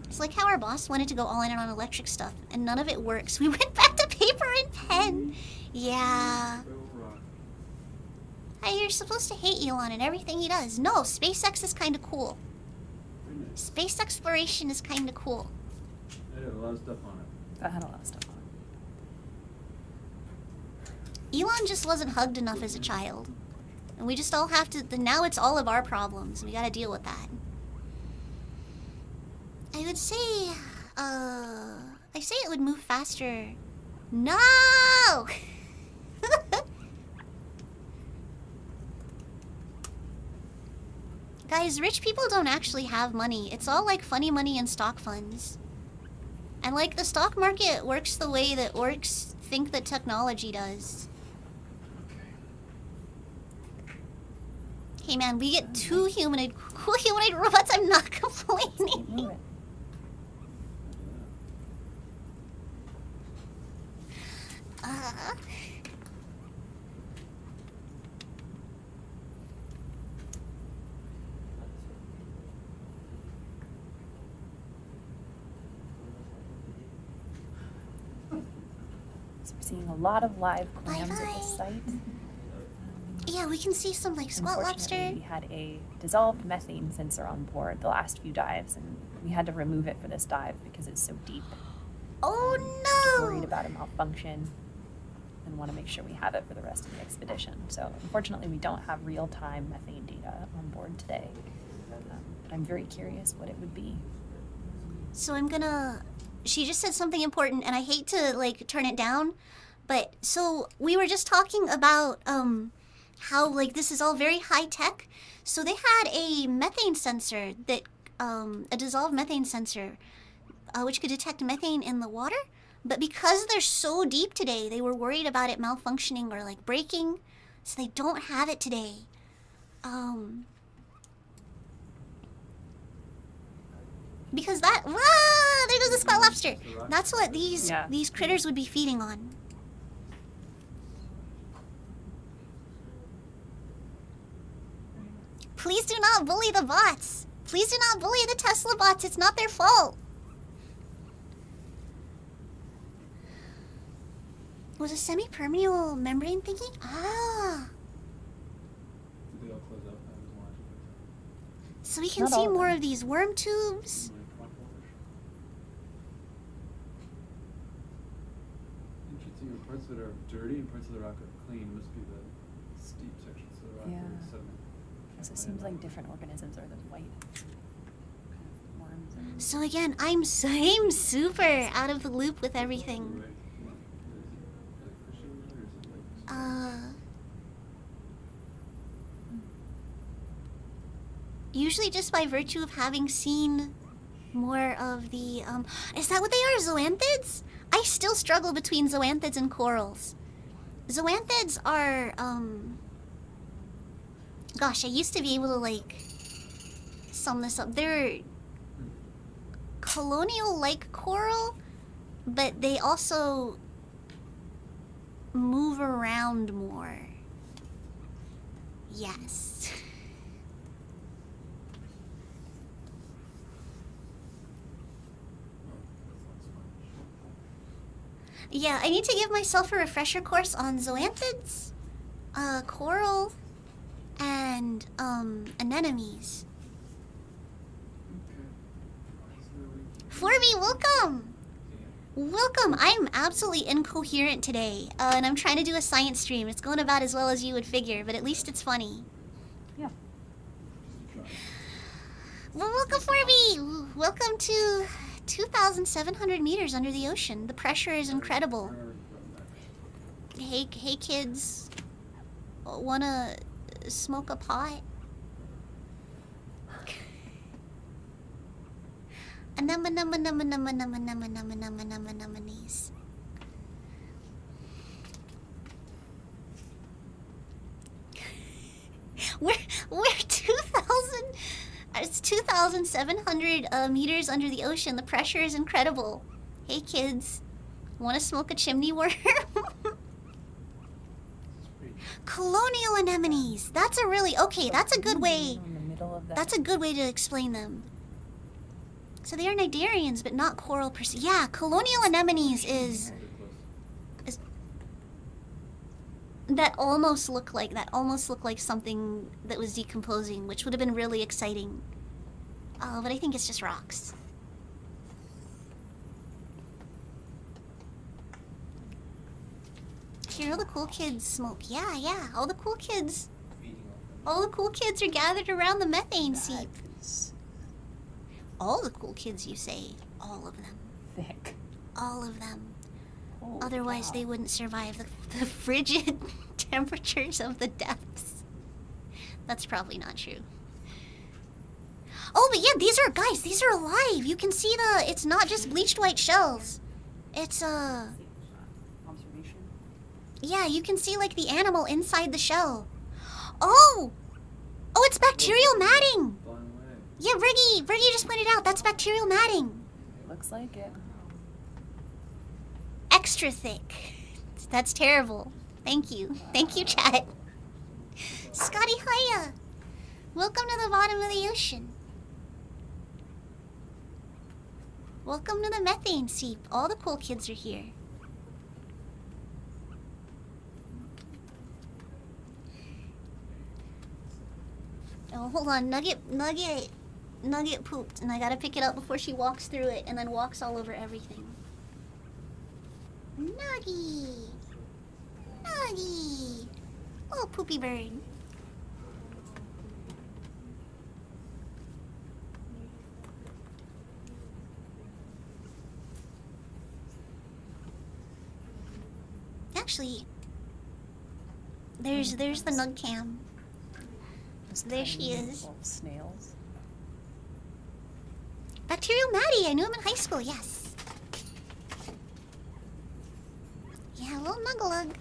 [SPEAKER 1] It's like how our boss wanted to go all in on electric stuff, and none of it works. We went back to paper and pen. Yeah. Hey, you're supposed to hate Elon and everything he does. No, SpaceX is kind of cool. Space exploration is kind of cool.
[SPEAKER 3] It had a lot of stuff on it.
[SPEAKER 9] That had a lot of stuff on it.
[SPEAKER 1] Elon just wasn't hugged enough as a child. And we just all have to... Now it's all of our problems. We gotta deal with that. I would say... I say it would move faster. No! Guys, rich people don't actually have money. It's all like funny money and stock funds. And like the stock market works the way that orcs think that technology does. Hey man, we get cool humanoid robots. I'm not complaining.
[SPEAKER 9] So we're seeing a lot of live clams at this site.
[SPEAKER 1] Yeah, we can see some like squat lobster.
[SPEAKER 9] We had a dissolved methane sensor on board the last few dives, and we had to remove it for this dive because it's so deep.
[SPEAKER 1] Oh no!
[SPEAKER 9] Worried about a malfunction and want to make sure we have it for the rest of the expedition. So unfortunately we don't have real-time methane data on board today. But I'm very curious what it would be.
[SPEAKER 1] So I'm gonna... She just said something important, and I hate to like turn it down, but so we were just talking about how like this is all very high tech. So they had a methane sensor that a dissolved methane sensor which could detect methane in the water, but because they're so deep today, they were worried about it malfunctioning or like breaking, so they don't have it today. Because that there goes the squat lobster. That's what these critters would be feeding on. Please do not bully the bots. Please do not bully the Tesla bots. It's not their fault. Was a semi-permeable membrane thingy? Ah.
[SPEAKER 3] Did they all close up? I was watching.
[SPEAKER 1] So we can see more of these worm tubes.
[SPEAKER 3] Interesting. Parts of it are dirty and parts of the rock are clean. Must be the steep sections of the rock.
[SPEAKER 9] Yeah.
[SPEAKER 3] Where the sediment.
[SPEAKER 9] So it seems like different organisms are the white worms.
[SPEAKER 1] So again, I'm super out of the loop with everything. Usually just by virtue of having seen more of the, is that what they are, zoanthids? I still struggle between zoanthids and corals. Zoanthids are, gosh, I used to be able to, like, sum this up. They're colonial-like coral, but they also move around more. Yes. Yeah, I need to give myself a refresher course on zoanthids, coral, and anemones. Forby, welcome! Welcome! I'm absolutely incoherent today, and I'm trying to do a science stream. It's going about as well as you would figure, but at least it's funny.
[SPEAKER 7] Yeah.
[SPEAKER 1] Well, welcome, Forby! Welcome to 2,700 meters under the ocean. The pressure is incredible. Hey kids. Wanna smoke a pot? Anemones. We're 2,000. It's 2,700 meters under the ocean. The pressure is incredible. Hey kids, want to smoke a chimney worm? Colonial anemones. That's a really That's a good way. That's a good way to explain them. So they are cnidarians, but not coral per se. Yeah, colonial anemones is that almost look like something that was decomposing, which would have been really exciting. But I think it's just rocks. Here, all the cool kids smoke. Yeah. All the cool kids are gathered around the methane seep. All the cool kids, you say? All of them.
[SPEAKER 7] Thick.
[SPEAKER 1] All of them.
[SPEAKER 7] Holy
[SPEAKER 1] Otherwise,
[SPEAKER 7] cow.
[SPEAKER 1] they wouldn't survive the frigid temperatures of the depths. That's probably not true. Oh, but yeah, these are alive. You can see it's not just bleached white shells. It's,
[SPEAKER 7] Observation.
[SPEAKER 1] yeah, you can see, like, the animal inside the shell. Oh, it's bacterial matting. Yeah, Briggy just pointed out, that's bacterial matting.
[SPEAKER 7] Looks like it.
[SPEAKER 1] Extra thick. That's terrible. Thank you, chat. Scotty, hiya. Welcome to the bottom of the ocean. Welcome to the methane seep. All the cool kids are here. Oh, hold on. Nugget pooped, and I gotta pick it up before she walks through it and then walks all over everything. Nuggy! Oh, poopy bird. Actually, there's the nug cam. There she is.
[SPEAKER 7] Snails.
[SPEAKER 1] Bacterial Maddie, I knew him in high school, yes. Yeah, little Nugalug.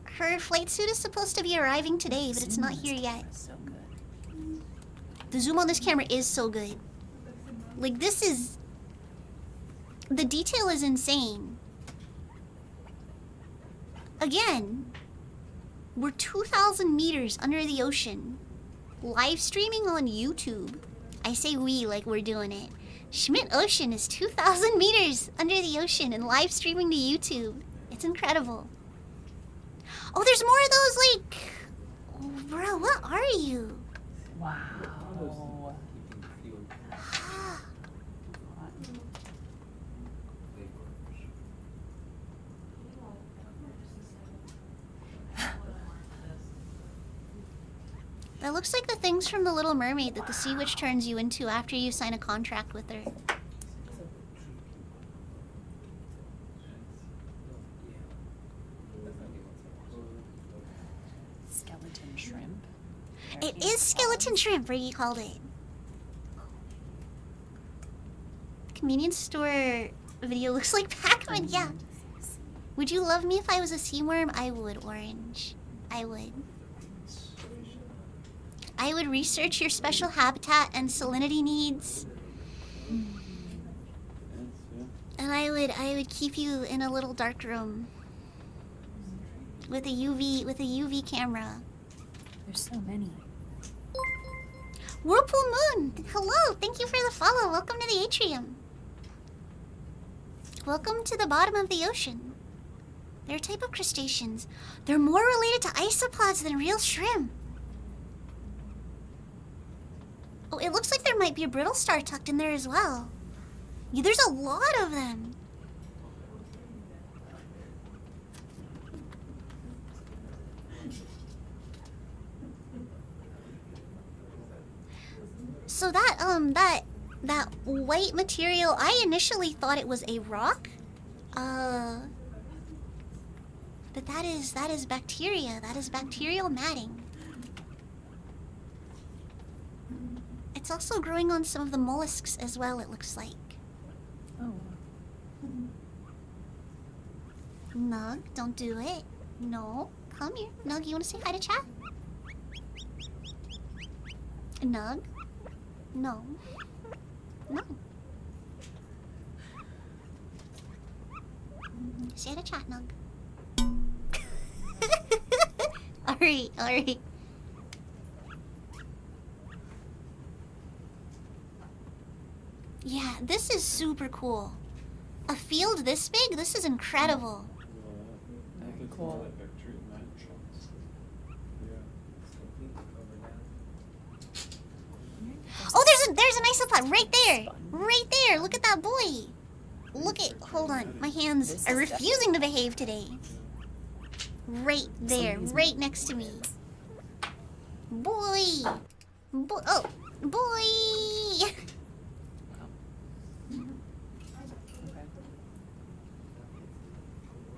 [SPEAKER 1] Her flight suit is supposed to be arriving today, but it's not here yet.
[SPEAKER 7] So good.
[SPEAKER 1] The zoom on this camera is so good. Like, this is... The detail is insane. Again, we're 2,000 meters under the ocean. Live streaming on YouTube. I say we like we're doing it. Schmidt Ocean is 2,000 meters under the ocean and live streaming to YouTube. It's incredible. Oh, there's more of those, like... Oh, bro, what are you?
[SPEAKER 7] Wow.
[SPEAKER 1] That looks like the things from The Little Mermaid that the Sea Witch turns you into after you sign a contract with her.
[SPEAKER 7] Skeleton shrimp.
[SPEAKER 1] It is skeleton shrimp, Briggy called it. Convenience store video looks like Pac-Man, yeah. Would you love me if I was a sea worm? I would, Orange. I would. I would research your special habitat and salinity needs. And I would keep you in a little dark room with a UV camera.
[SPEAKER 9] There's so many.
[SPEAKER 1] Whirlpool Moon, hello, thank you for the follow. Welcome to the atrium. Welcome to the bottom of the ocean. They're a type of crustaceans. They're more related to isopods than real shrimp. Oh, it looks like there might be a brittle star tucked in there as well. Yeah, there's a lot of them. So that white material, I initially thought it was a rock. But that is bacteria. That is bacterial matting. It's also growing on some of the mollusks as well, it looks like.
[SPEAKER 9] Oh.
[SPEAKER 1] Nug, don't do it. No. Come here. Nug, you wanna say hi to chat? Nug? No. No. Say hi to chat, Nug. Alright. Yeah, this is super cool. A field this big? This is incredible.
[SPEAKER 9] Very cool.
[SPEAKER 1] Oh, there's an isopod right there. Right there. Look at that boy. Hold on. My hands are refusing to behave today. Right there, right next to me. Boy. Oh, boy.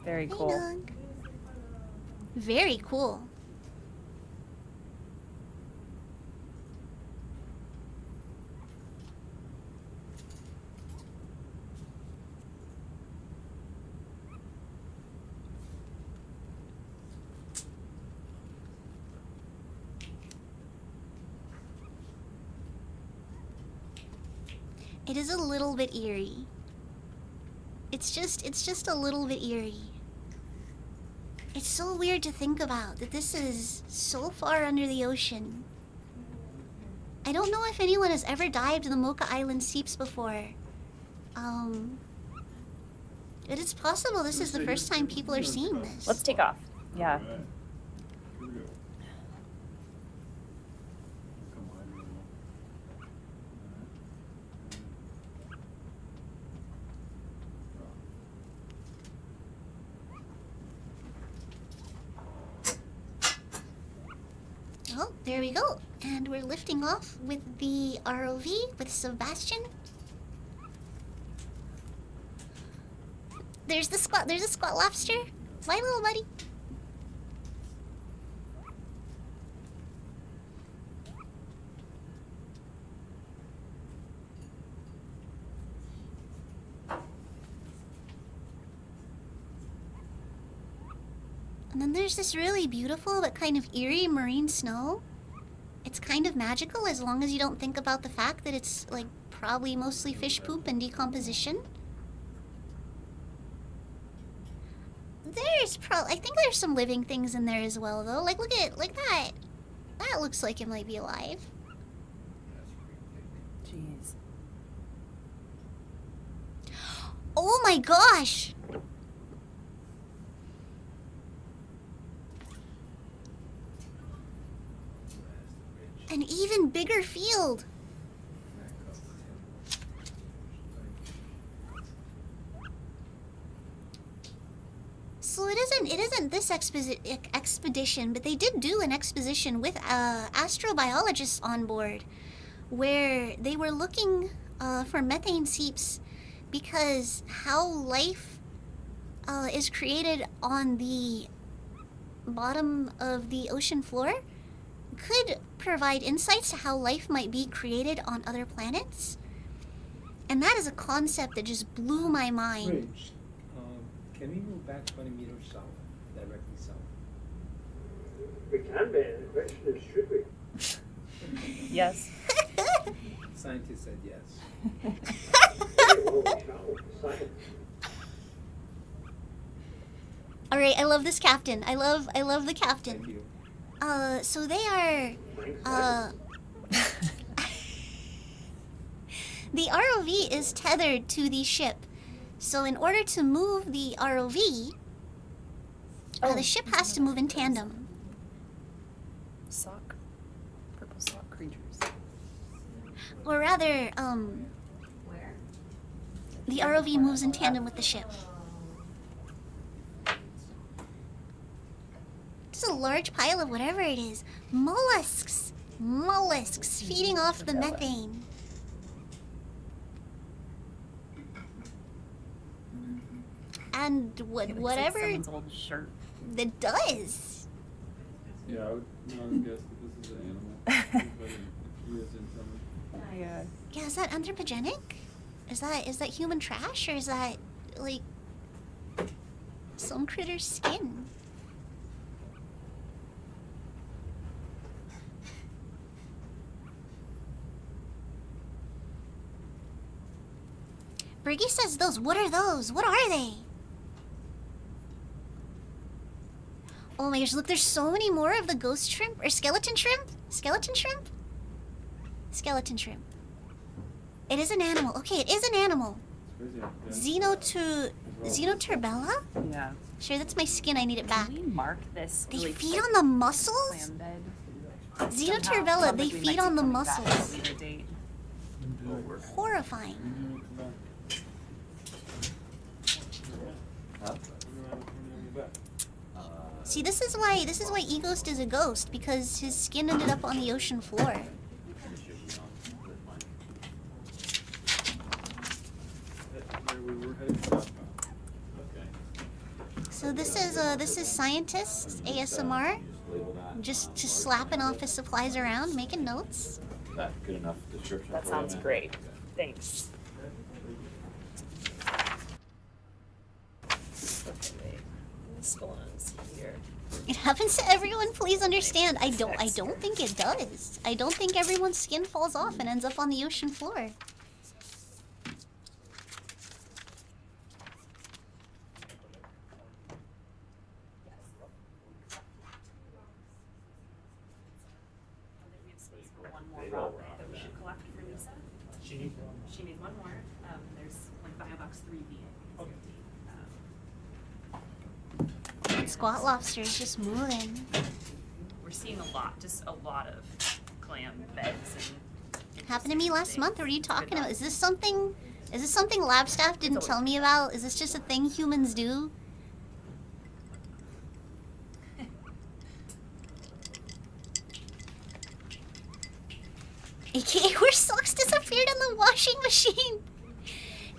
[SPEAKER 9] Very cool.
[SPEAKER 1] Hey, Doug. Very cool. It is a little bit eerie. It's just a little bit eerie. It's so weird to think about that this is so far under the ocean. I don't know if anyone has ever dived the Mocha Island seeps before. But it's possible this is the first time people are seeing this.
[SPEAKER 9] Let's take off. Yeah.
[SPEAKER 1] Oh, there we go. And we're lifting off with the ROV with Sebastian. There's a squat lobster. My little buddy. And then there's this really beautiful but kind of eerie marine snow. It's kind of magical as long as you don't think about the fact that it's like probably mostly fish poop and decomposition. I think there's some living things in there as well though. Like look at that. That looks like it might be alive.
[SPEAKER 9] Jeez.
[SPEAKER 1] Oh my gosh! An even bigger field. So it isn't this expedition, but they did do an exposition with astrobiologists on board, where they were looking for methane seeps because how life is created on the bottom of the ocean floor. could provide insights to how life might be created on other planets. And that is a concept that just blew my mind.
[SPEAKER 8] Bridge. Can we move back 20 meters south, directly south?
[SPEAKER 10] We can be. The question is, should we?
[SPEAKER 9] Yes.
[SPEAKER 8] Scientists said yes.
[SPEAKER 10] Very well, we shall. Science.
[SPEAKER 1] All right, I love this captain. I love the
[SPEAKER 8] Thank
[SPEAKER 1] captain.
[SPEAKER 8] you.
[SPEAKER 1] So they are, the ROV is tethered to the ship. So in order to move the ROV, the ship has to move in tandem.
[SPEAKER 9] Purple sock creatures.
[SPEAKER 1] Or rather, the ROV moves in tandem with the ship. Just a large pile of whatever it is. Mollusks! Mollusks feeding off the methane. And whatever
[SPEAKER 9] Someone's old shirt.
[SPEAKER 1] that does.
[SPEAKER 11] Yeah, I would guess that this is an animal. But if he is in some...
[SPEAKER 1] Yeah, is that anthropogenic? Is that human trash, or is that like some critter's skin? Briggy says those. What are those? What are they? Oh my gosh, look, there's so many more of the ghost shrimp or skeleton shrimp? Skeleton shrimp? Skeleton shrimp. It is an animal. Okay, it is an animal. Xenoturbella?
[SPEAKER 9] Yeah.
[SPEAKER 1] Sure, that's my skin. I need it back.
[SPEAKER 9] Can we mark this?
[SPEAKER 1] They
[SPEAKER 9] really
[SPEAKER 1] feed
[SPEAKER 9] quick
[SPEAKER 1] on the muscles?
[SPEAKER 9] clam bed?
[SPEAKER 1] Xenoturbella,
[SPEAKER 9] Sounds
[SPEAKER 1] they
[SPEAKER 9] like we
[SPEAKER 1] feed
[SPEAKER 9] might
[SPEAKER 1] on
[SPEAKER 9] see
[SPEAKER 1] the
[SPEAKER 9] coming back at a
[SPEAKER 1] muscles.
[SPEAKER 9] later date.
[SPEAKER 1] Horrifying. See, this is why Eghost is a ghost, because his skin ended up on the ocean floor. So this is scientists ASMR, just slapping off his supplies around, making notes.
[SPEAKER 11] That good enough description.
[SPEAKER 9] That sounds great. Thanks. Okay, this one's here.
[SPEAKER 1] It happens to everyone. Please understand. I don't think it does. I don't think everyone's skin falls off and ends up on the ocean floor.
[SPEAKER 9] One more rock that we should collect for Lisa. She needs one more. There's like Biobox 3B.
[SPEAKER 1] Squat lobsters just moving.
[SPEAKER 9] We're seeing a lot of clam beds and
[SPEAKER 1] Happened to me last month. What are you talking about? Is this something lab staff didn't tell me about? Is this just a thing humans do? AKA, where socks disappeared in the washing machine.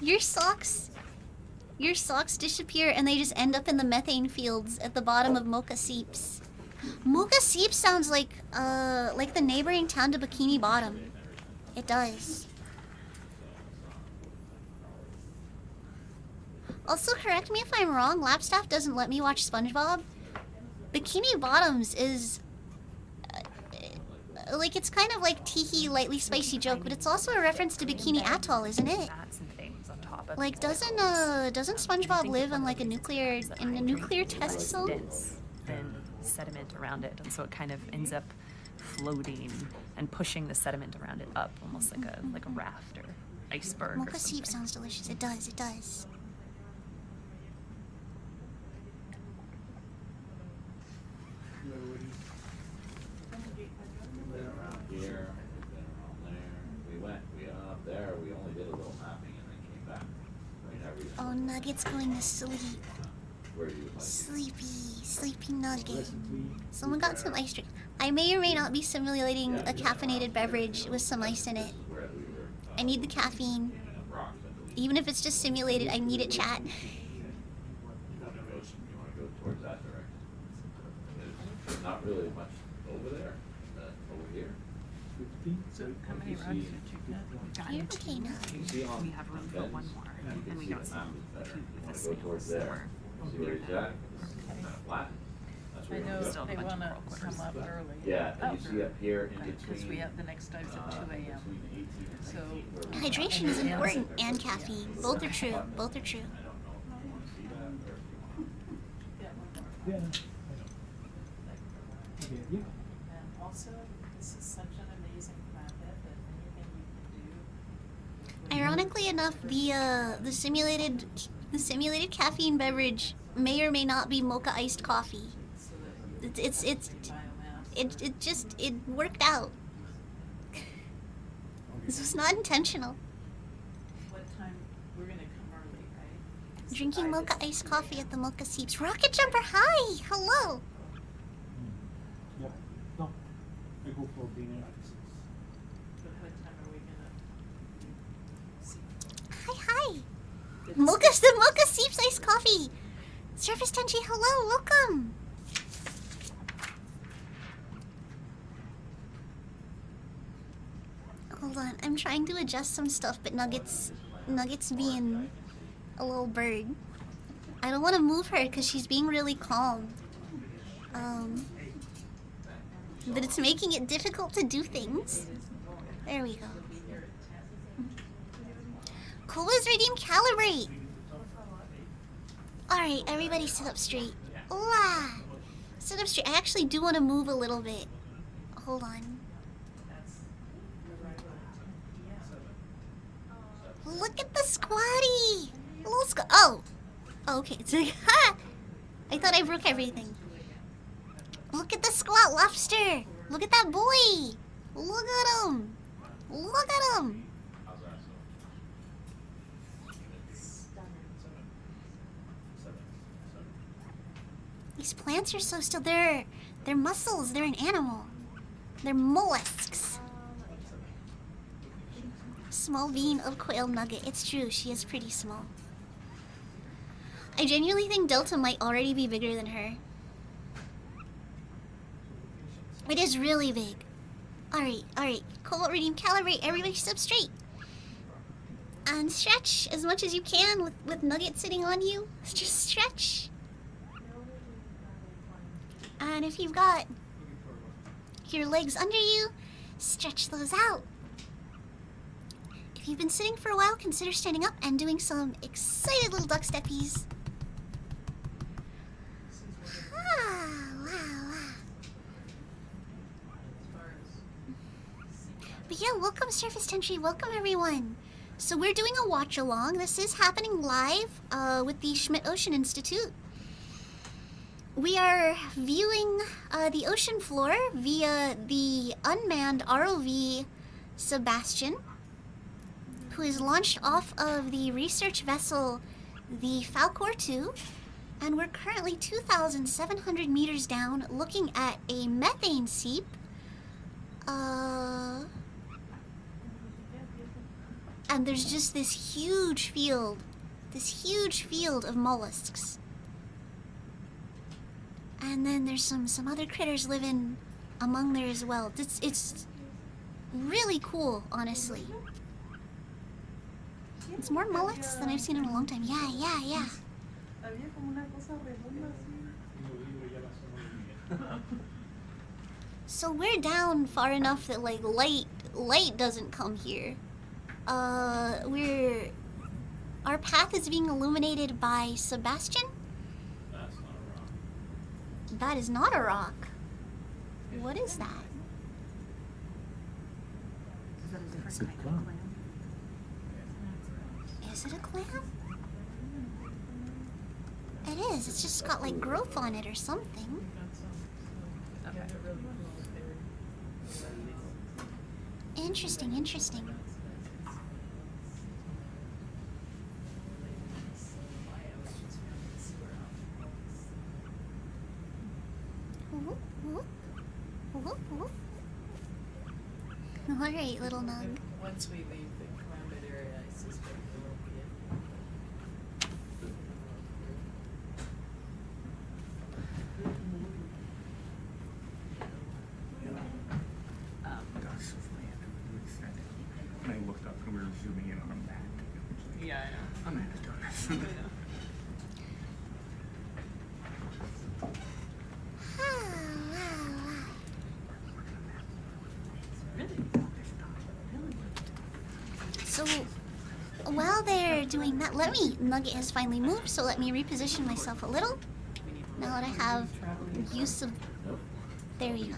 [SPEAKER 1] Your socks disappear and they just end up in the methane fields at the bottom of Mocha Seeps. Mocha Seeps sounds like the neighboring town to Bikini Bottom. It does. Also, correct me if I'm wrong, lab staff doesn't let me watch SpongeBob. Bikini Bottoms is like, it's kind of like Tiki lightly spicy joke, but it's also a reference to Bikini Atoll, isn't it? Like, doesn't SpongeBob live in like a nuclear test zone?
[SPEAKER 9] Than sediment around it, and so it kind of ends up floating and pushing the sediment around it up, almost like a raft or iceberg.
[SPEAKER 1] Mocha
[SPEAKER 9] or something.
[SPEAKER 1] Seep sounds delicious. It does. It does.
[SPEAKER 11] Here, we went up there. We only did a little mapping and then came back.
[SPEAKER 1] Oh, Nugget's going to sleep.
[SPEAKER 11] Where you like?
[SPEAKER 1] Sleepy Nugget. Someone got some ice drink. I may or may not be simulating a caffeinated beverage with some ice in it. I need the caffeine. Even if it's just simulated, I need it, chat.
[SPEAKER 11] You want to go towards that direction. There's not really much over there.
[SPEAKER 3] coffee.
[SPEAKER 11] So
[SPEAKER 4] How many
[SPEAKER 11] you
[SPEAKER 4] rocks
[SPEAKER 11] see-
[SPEAKER 4] did you get?
[SPEAKER 1] You're okay now.
[SPEAKER 11] You see on
[SPEAKER 4] We have room for
[SPEAKER 11] bends,
[SPEAKER 4] one more,
[SPEAKER 11] you
[SPEAKER 4] and
[SPEAKER 11] can
[SPEAKER 4] we
[SPEAKER 11] see
[SPEAKER 4] got
[SPEAKER 11] the
[SPEAKER 4] some
[SPEAKER 11] map is better.
[SPEAKER 4] cute
[SPEAKER 11] You wanna go
[SPEAKER 4] snails
[SPEAKER 11] towards
[SPEAKER 4] that
[SPEAKER 11] there.
[SPEAKER 4] were
[SPEAKER 11] See where he's at? It's kind of flat. That's
[SPEAKER 4] I
[SPEAKER 11] where
[SPEAKER 4] know
[SPEAKER 11] you
[SPEAKER 4] they
[SPEAKER 11] go.
[SPEAKER 4] wanna come up early.
[SPEAKER 11] Yeah, and you see up here in
[SPEAKER 4] Because we
[SPEAKER 11] between,
[SPEAKER 4] have the next dive's at 2 a.m.
[SPEAKER 11] between 18 and
[SPEAKER 4] So
[SPEAKER 11] 19, where we
[SPEAKER 1] Hydration
[SPEAKER 11] are.
[SPEAKER 1] is important, and caffeine. Both are true. Both are true.
[SPEAKER 11] I don't know if you wanna see that or if you want.
[SPEAKER 3] Yeah, I know. Okay, yeah.
[SPEAKER 4] And also, this is such an amazing planet that anything you can do.
[SPEAKER 1] Ironically enough, the simulated caffeine beverage may or may not be mocha iced coffee. It worked out. This was not intentional.
[SPEAKER 4] What time, we're gonna come early, right?
[SPEAKER 1] Drinking mocha iced coffee at the Mocha Seeps. Rocket Jumper, hi! Hello!
[SPEAKER 3] Yeah. No, I go for dinner at 6.
[SPEAKER 4] But what time are we gonna see?
[SPEAKER 1] Hi! The Mocha Seeps iced coffee! Surface Tenchi, hello! Welcome! Hold on, I'm trying to adjust some stuff, but Nuggets being a little bird. I don't want to move her because she's being really calm. But it's making it difficult to do things. There we go. Coola's redeem Calibrate! Alright, everybody sit up straight. Hola! Sit up straight. I actually do want to move a little bit. Hold on. Look at the squatty! Little oh! Oh, okay. It's like, ha! I thought I broke everything. Look at the squat lobster! Look at that boy! Look at him! Look at him! These plants are so still. They're mussels. They're an animal. They're mollusks. Small bean of quail nugget. It's true. She is pretty small. I genuinely think Delta might already be bigger than her. It is really big. Alright, alright. Cobalt Redeem, calibrate. Everybody sit up straight. And stretch as much as you can with Nugget sitting on you. Just stretch. And if you've got your legs under you, stretch those out. If you've been sitting for a while, consider standing up and doing some excited little duck steppies. But yeah, welcome Surface Tenchi, welcome everyone. So we're doing a watch along. This is happening live with the Schmidt Ocean Institute. We are viewing the ocean floor via the unmanned ROV Sebastian, who is launched off of the research vessel the Falcor 2, and we're currently 2,700 meters down looking at a methane seep. And there's just this huge field of mollusks. And then there's some other critters living among there as well. It's really cool, honestly. It's more mollusks than I've seen in a long time. Yeah.
[SPEAKER 4] Había como una cosa redonda así.
[SPEAKER 1] So we're down far enough that like light doesn't come here. Our path is being illuminated by Sebastian. That is not a rock. What is that?
[SPEAKER 4] Is that a different
[SPEAKER 3] It's a
[SPEAKER 4] kind of
[SPEAKER 3] clam.
[SPEAKER 4] clam?
[SPEAKER 1] Is it a clam? It is. It's just got like growth on it or something. Interesting. Whoop. Alright, little nug.
[SPEAKER 4] Once we leave the clam area, I suspect there will be
[SPEAKER 3] And I looked up and we were zooming in on that.
[SPEAKER 4] Yeah, I know.
[SPEAKER 3] Amanda's doing this.
[SPEAKER 1] So, while they're doing that, Nugget has finally moved, so let me reposition myself a little. Now that I have use of... There we go.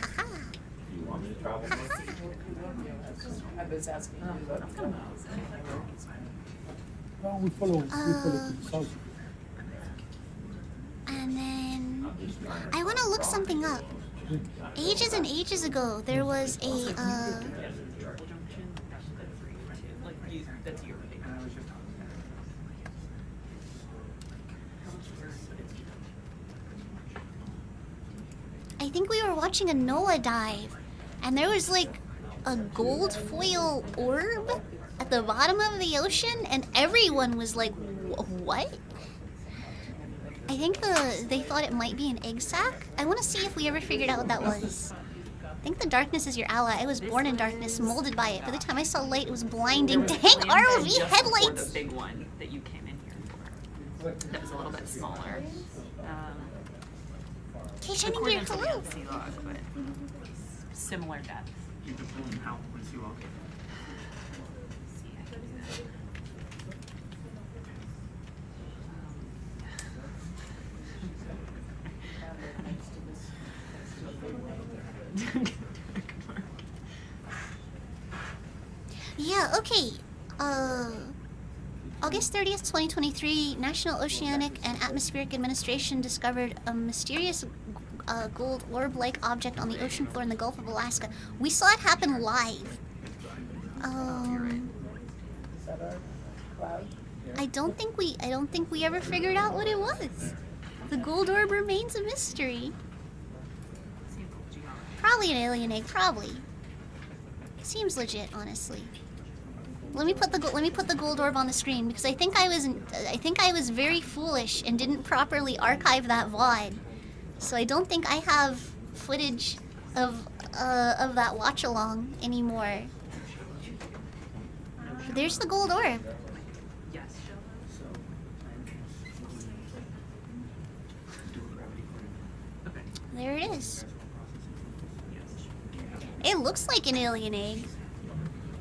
[SPEAKER 1] Haha.
[SPEAKER 11] You want me to travel?
[SPEAKER 4] I was asking you about
[SPEAKER 3] Well, we follow the south.
[SPEAKER 1] And then... I want to look something up. Ages and ages ago, there was a,
[SPEAKER 4] that's your thing.
[SPEAKER 1] I think we were watching a NOAA dive, and there was like a gold foil orb at the bottom of the ocean, and everyone was like, what? I think they thought it might be an egg sac. I want to see if we ever figured out what that was. I think the darkness is your ally. I was born in darkness, molded by it. By the time I saw light, it was blinding. Dang, ROV headlights!
[SPEAKER 4] The big one that you came in here for. That was a little bit smaller.
[SPEAKER 1] Okay, shining here, hello.
[SPEAKER 4] Sea log, but similar depth.
[SPEAKER 3] You can pull them out once you log in.
[SPEAKER 4] See, I can do that.
[SPEAKER 1] Yeah, okay. August 30th, 2023, National Oceanic and Atmospheric Administration discovered a mysterious gold orb-like object on the ocean floor in the Gulf of Alaska. We saw it happen live. I don't think we ever figured out what it was. The gold orb remains a mystery. Probably an alien egg, probably. Seems legit, honestly. Let me put the gold orb on the screen because I think I was very foolish and didn't properly archive that VOD. So I don't think I have footage of that watch along anymore. But there's the gold orb.
[SPEAKER 4] Yes.
[SPEAKER 1] There it is. It looks like an alien egg.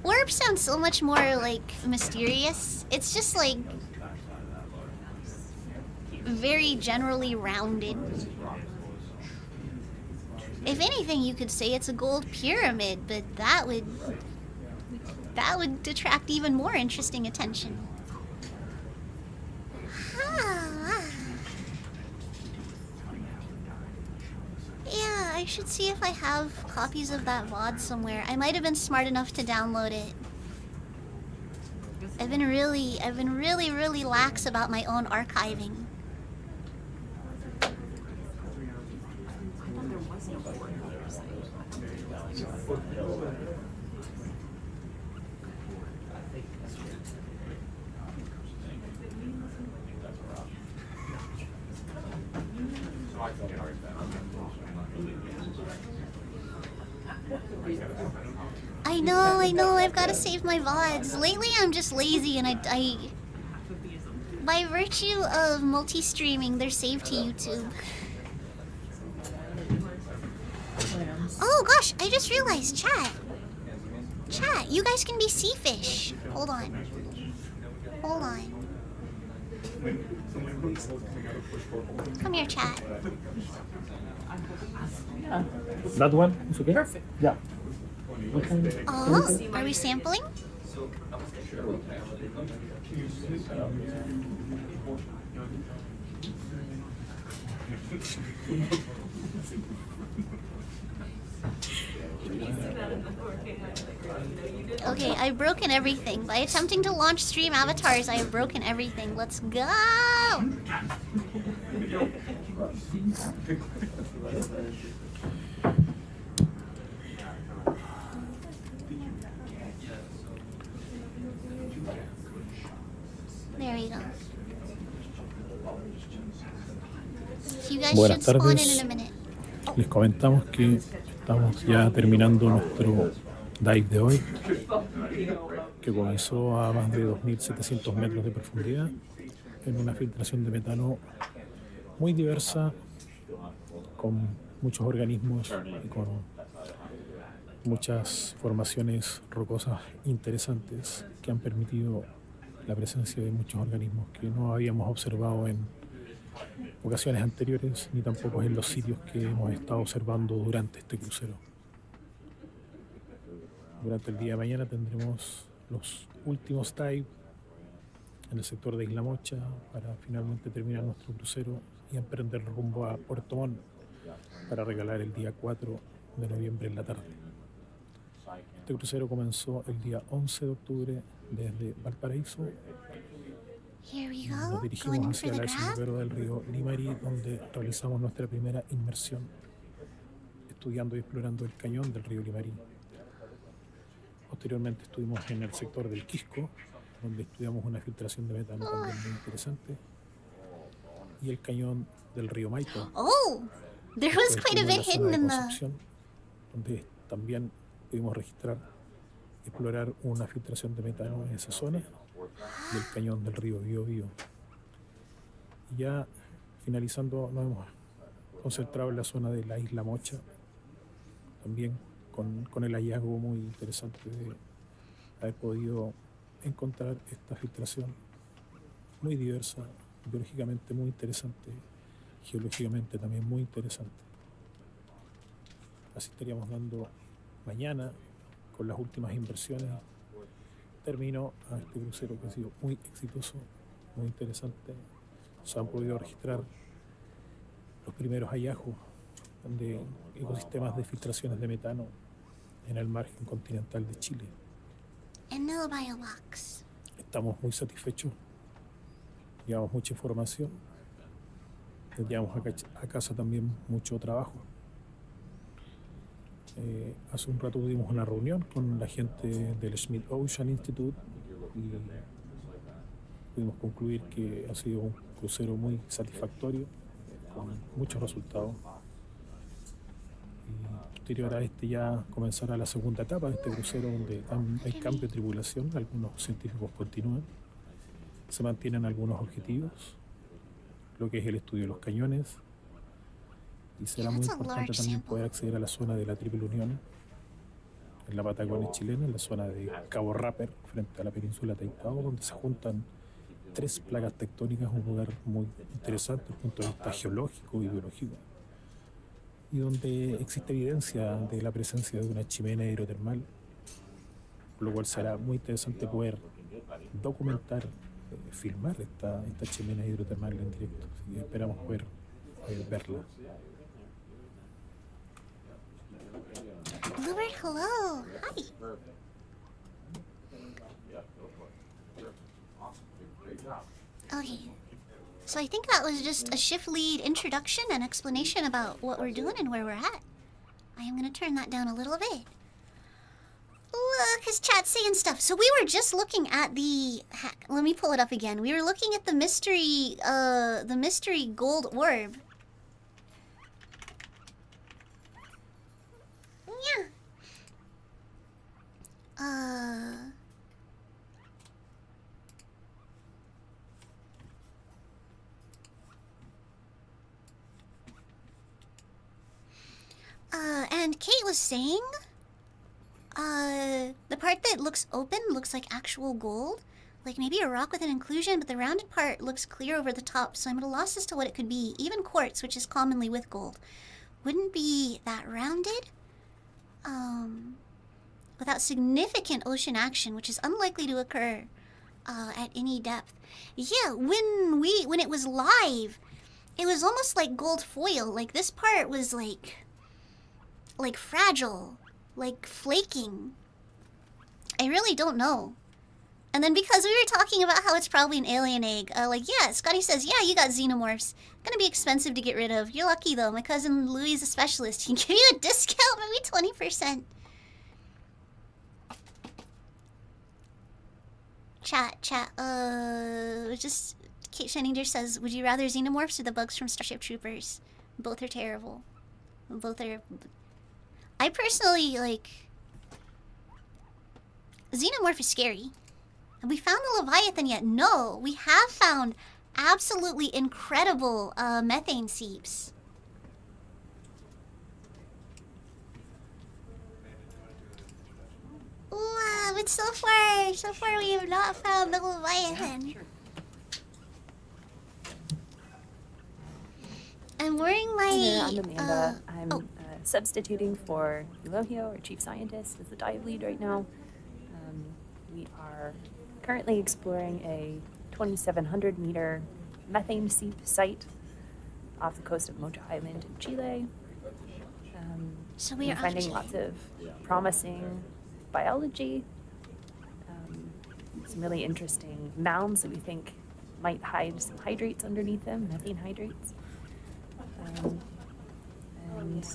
[SPEAKER 1] Orb sounds so much more, like, mysterious. It's just, like, very generally rounded. If anything, you could say it's a gold pyramid, but that would detract even more interesting attention. Yeah, I should see if I have copies of that VOD somewhere. I might have been smart enough to download it. I've been really lax about my own archiving. I know, I've got to save my VODs. Lately I'm just lazy and I by virtue of multi-streaming, they're saved to YouTube. Oh gosh, I just realized, chat, you guys can be sea fish. Hold on. Come here, chat.
[SPEAKER 3] That one is okay?
[SPEAKER 4] Perfect.
[SPEAKER 3] Yeah.
[SPEAKER 1] Oh, are we sampling? Okay, I've broken everything. By attempting to launch stream avatars, I have broken everything. Let's go! There you go. You guys
[SPEAKER 3] Buenas
[SPEAKER 1] should spawn in
[SPEAKER 3] tardes.
[SPEAKER 1] a minute.
[SPEAKER 3] Les comentamos que estamos ya terminando nuestro dive de hoy, que comenzó a más de 2.700 metros de profundidad en una filtración de metano muy diversa, con muchos organismos y con muchas formaciones rocosas interesantes que han permitido la presencia de muchos organismos que no habíamos observado en ocasiones anteriores ni tampoco en los sitios que hemos estado observando durante este crucero. Durante el día de mañana tendremos los últimos dive en el sector de Isla Mocha para finalmente terminar nuestro crucero y emprender rumbo a Puerto Montt para regalar el día 4 de noviembre en la tarde. Este crucero comenzó el día 11 de octubre desde Valparaíso. Nos dirigimos hacia la desembocadura del río Limari, donde realizamos nuestra primera inmersión, estudiando y explorando el cañón del río Limari. Posteriormente estuvimos en el sector del Quisco, donde estudiamos una filtración de metano también muy interesante, y el cañón del río Maipo.
[SPEAKER 1] Oh, there was quite a bit hidden in the...
[SPEAKER 3] donde también pudimos registrar y explorar una filtración de metano en esa zona del cañón del río Biobío. Y ya finalizando nos hemos concentrado en la zona de la Isla Mocha, también con el hallazgo muy interesante de haber podido encontrar esta filtración muy diversa, biológicamente muy interesante, geológicamente también muy interesante. Así estaríamos dando mañana con las últimas inversiones termino a este crucero que ha sido muy exitoso, muy interesante. Se han podido registrar los primeros hallazgos de ecosistemas de filtraciones de metano en el margen continental de Chile.
[SPEAKER 1] And no biologs.
[SPEAKER 3] Estamos muy satisfechos, llevamos mucha información, llevamos a casa también mucho trabajo. Hace un rato tuvimos una reunión con la gente del Smith Ocean Institute y pudimos concluir que ha sido un crucero muy satisfactorio, con muchos resultados. Y posterior a este ya comenzará la segunda etapa de este crucero, donde hay cambio de tripulación, algunos científicos continúan, se mantienen algunos objetivos, lo que es el estudio de los cañones, y será muy importante también poder acceder a la zona de la Triple Unión, en la Patagonia chilena, en la zona de Cabo Rapper, frente a la península Taitao, donde se juntan 3 placas tectónicas, un lugar muy interesante desde el punto de vista geológico y biológico, y donde existe evidencia de la presencia de una chimenea hidrotermal, por lo cual será muy interesante poder documentar, filmar esta chimenea hidrotermal en directo, y esperamos poder verla.
[SPEAKER 1] Bluebird, hello. Hi. Okay. So I think that was just a shift lead introduction and explanation about what we're doing and where we're at. I am going to turn that down a little bit. Look, his chat's saying stuff. So we were just looking at the... Let me pull it up again. We were looking at the mystery gold orb. Yeah. And Kate was saying, the part that looks open looks like actual gold. Like maybe a rock with an inclusion, but the rounded part looks clear over the top, so I'm at a loss as to what it could be. Even quartz, which is commonly with gold, wouldn't be that rounded. Without significant ocean action, which is unlikely to occur at any depth. Yeah, when it was live, it was almost like gold foil. Like this part was like fragile, like flaking. I really don't know. And then because we were talking about how it's probably an alien egg, like, yeah, Scotty says, yeah, you got xenomorphs. Gonna be expensive to get rid of. You're lucky though, my cousin Louis is a specialist. He can give you a discount, maybe 20%. Chat, just Kate Shininger says, would you rather xenomorphs or the bugs from Starship Troopers? Both are terrible. Both are... I personally, like... Xenomorph is scary. Have we found the Leviathan yet? No, we have found absolutely incredible methane seeps. Wow, but so far we have not found the Leviathan. I'm wearing my...
[SPEAKER 9] Hey there, I'm Amanda. I'm substituting for Elohio, our chief scientist, as the dive lead right now. We are currently exploring a 2,700 meter methane seep site off the coast of Mocha Island in Chile.
[SPEAKER 1] So we are
[SPEAKER 9] finding lots of promising biology, some really interesting mounds that we think might hide some hydrates underneath them, methane hydrates. And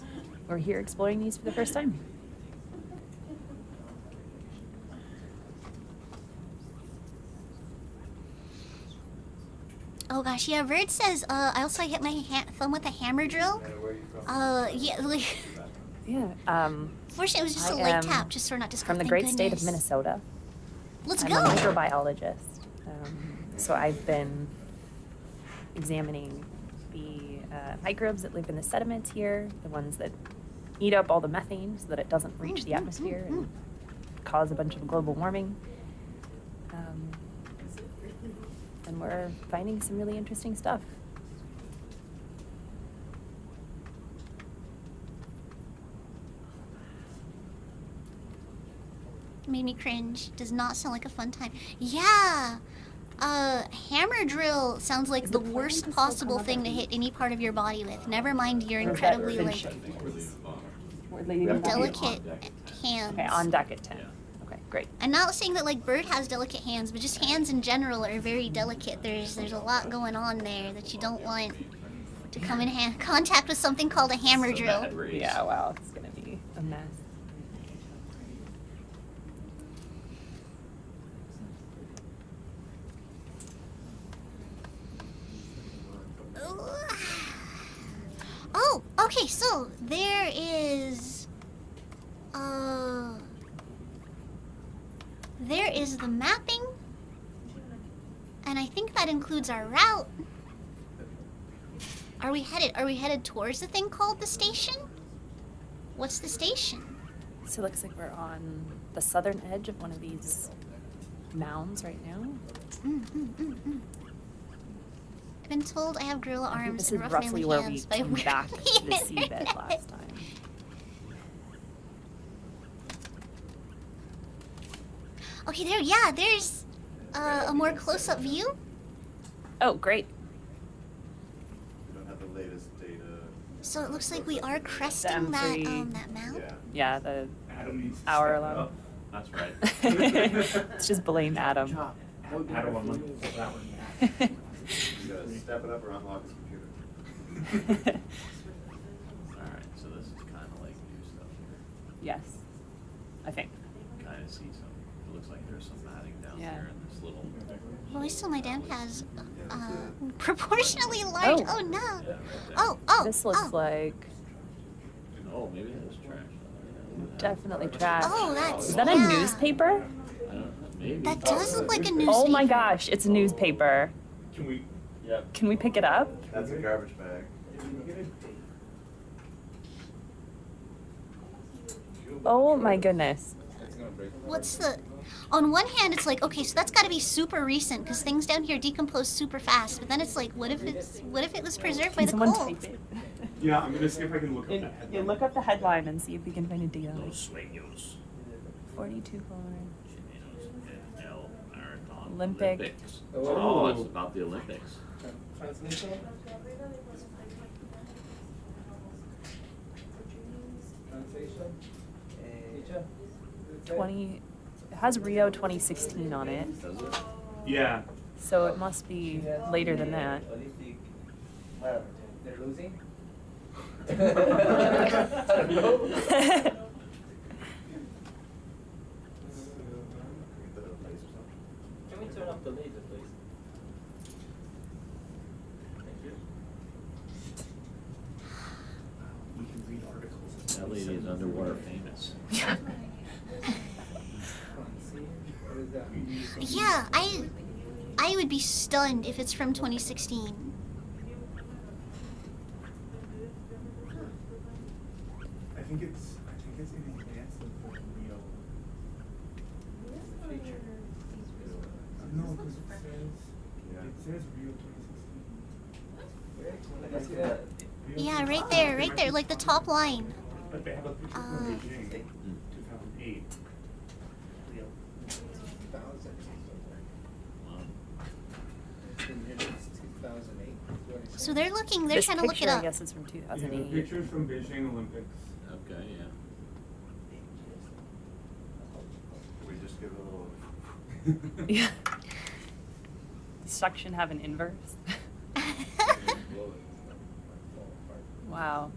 [SPEAKER 9] we're here exploring these for the first time.
[SPEAKER 1] Oh gosh, yeah, Verd says, I also hit my thumb with a hammer drill. Yeah, like...
[SPEAKER 9] Yeah,
[SPEAKER 1] Fortunately, it was just a light tap, just so we're not disgusting.
[SPEAKER 9] From the great state of Minnesota.
[SPEAKER 1] Let's
[SPEAKER 9] I'm
[SPEAKER 1] go!
[SPEAKER 9] a microbiologist, so I've been examining the microbes that live in the sediments here, the ones that eat up all the methane so that it doesn't reach the atmosphere and cause a bunch of global warming. And we're finding some really interesting stuff.
[SPEAKER 1] Made me cringe. Does not sound like a fun time. Yeah! Hammer drill sounds like the worst possible thing to hit any part of your body with. Never mind your incredibly, like, delicate hands.
[SPEAKER 9] Okay, on deck at 10. Okay, great.
[SPEAKER 1] I'm not saying that, like, Bird has delicate hands, but just hands in general are very delicate. There's a lot going on there that you don't want to come in contact with something called a hammer drill.
[SPEAKER 9] Yeah, wow, it's gonna be a mess.
[SPEAKER 1] Oh, okay, so there is the mapping, and I think that includes our route. Are we headed towards the thing called the station? What's the station?
[SPEAKER 9] So it looks like we're on the southern edge of one of these mounds right now.
[SPEAKER 1] I've been told I have gorilla arms
[SPEAKER 9] this
[SPEAKER 1] and
[SPEAKER 9] is
[SPEAKER 1] rough
[SPEAKER 9] roughly
[SPEAKER 1] manly
[SPEAKER 9] where
[SPEAKER 1] hands,
[SPEAKER 9] we
[SPEAKER 1] but I
[SPEAKER 9] came back to the seabed last time.
[SPEAKER 1] Okay, there's a more close-up view.
[SPEAKER 9] Oh, great.
[SPEAKER 12] We don't have the latest data.
[SPEAKER 1] So it looks like we are cresting that mound.
[SPEAKER 9] Yeah, the hour alarm.
[SPEAKER 11] That's right.
[SPEAKER 9] It's just blame Adam.
[SPEAKER 12] Adam on that one. You gotta step it up or unlock his computer.
[SPEAKER 11] Alright, so this is kind of like new stuff here.
[SPEAKER 9] Yes, I think.
[SPEAKER 11] Kind of see some, it looks like there's some matting down
[SPEAKER 9] Yeah.
[SPEAKER 11] there in this little...
[SPEAKER 1] Well, I still my dam has proportionally large. Oh no!
[SPEAKER 11] Yeah, right there.
[SPEAKER 1] Oh!
[SPEAKER 9] This looks like
[SPEAKER 11] Oh, maybe that was trash.
[SPEAKER 9] definitely trash.
[SPEAKER 1] Oh, that's...
[SPEAKER 9] Is that a newspaper?
[SPEAKER 11] I don't know, maybe.
[SPEAKER 1] That does look like a newspaper.
[SPEAKER 9] Oh my gosh, it's a newspaper.
[SPEAKER 12] Can we?
[SPEAKER 11] Yep.
[SPEAKER 9] Can we pick it up?
[SPEAKER 12] That's a garbage bag.
[SPEAKER 9] Oh my goodness.
[SPEAKER 1] What's the... On one hand, it's like, okay, so that's got to be super recent because things down here decompose super fast. But then it's like, what if it was preserved by the
[SPEAKER 9] Someone
[SPEAKER 1] cold?
[SPEAKER 9] type it.
[SPEAKER 12] Yeah, I'm gonna see if I can look up that
[SPEAKER 9] You
[SPEAKER 12] headline.
[SPEAKER 9] look up the headline and see if we can find a deal.
[SPEAKER 11] Los Sueños.
[SPEAKER 9] 42
[SPEAKER 11] El Marathon.
[SPEAKER 9] Olympic.
[SPEAKER 11] Olympics. Oh, it's about the Olympics.
[SPEAKER 8] Translation? Translation? Teacher?
[SPEAKER 9] 20. It has Rio 2016 on it,
[SPEAKER 11] Does it?
[SPEAKER 12] Yeah.
[SPEAKER 9] so it must be later than that.
[SPEAKER 8] Olympic. They're losing?
[SPEAKER 12] I don't know.
[SPEAKER 8] Can we turn off the laser, please? Thank you.
[SPEAKER 12] We can read articles.
[SPEAKER 11] That lady is underwater famous.
[SPEAKER 1] Yeah, I would be stunned if it's from 2016.
[SPEAKER 12] I think it's in advance of the Rio. No, because it says Rio 2016.
[SPEAKER 1] Yeah, right there, like the top line.
[SPEAKER 12] But they have a picture from Beijing, 2008. Rio. 2000. It's 2008.
[SPEAKER 1] So they're looking, they're
[SPEAKER 9] This
[SPEAKER 1] trying to look
[SPEAKER 9] picture,
[SPEAKER 1] it
[SPEAKER 9] I
[SPEAKER 1] up.
[SPEAKER 9] guess, is from
[SPEAKER 12] Yeah,
[SPEAKER 9] 2008.
[SPEAKER 12] the pictures from Beijing Olympics.
[SPEAKER 11] Okay, yeah.
[SPEAKER 12] We just give it a little.
[SPEAKER 9] Yeah. Does suction have an inverse? Wow.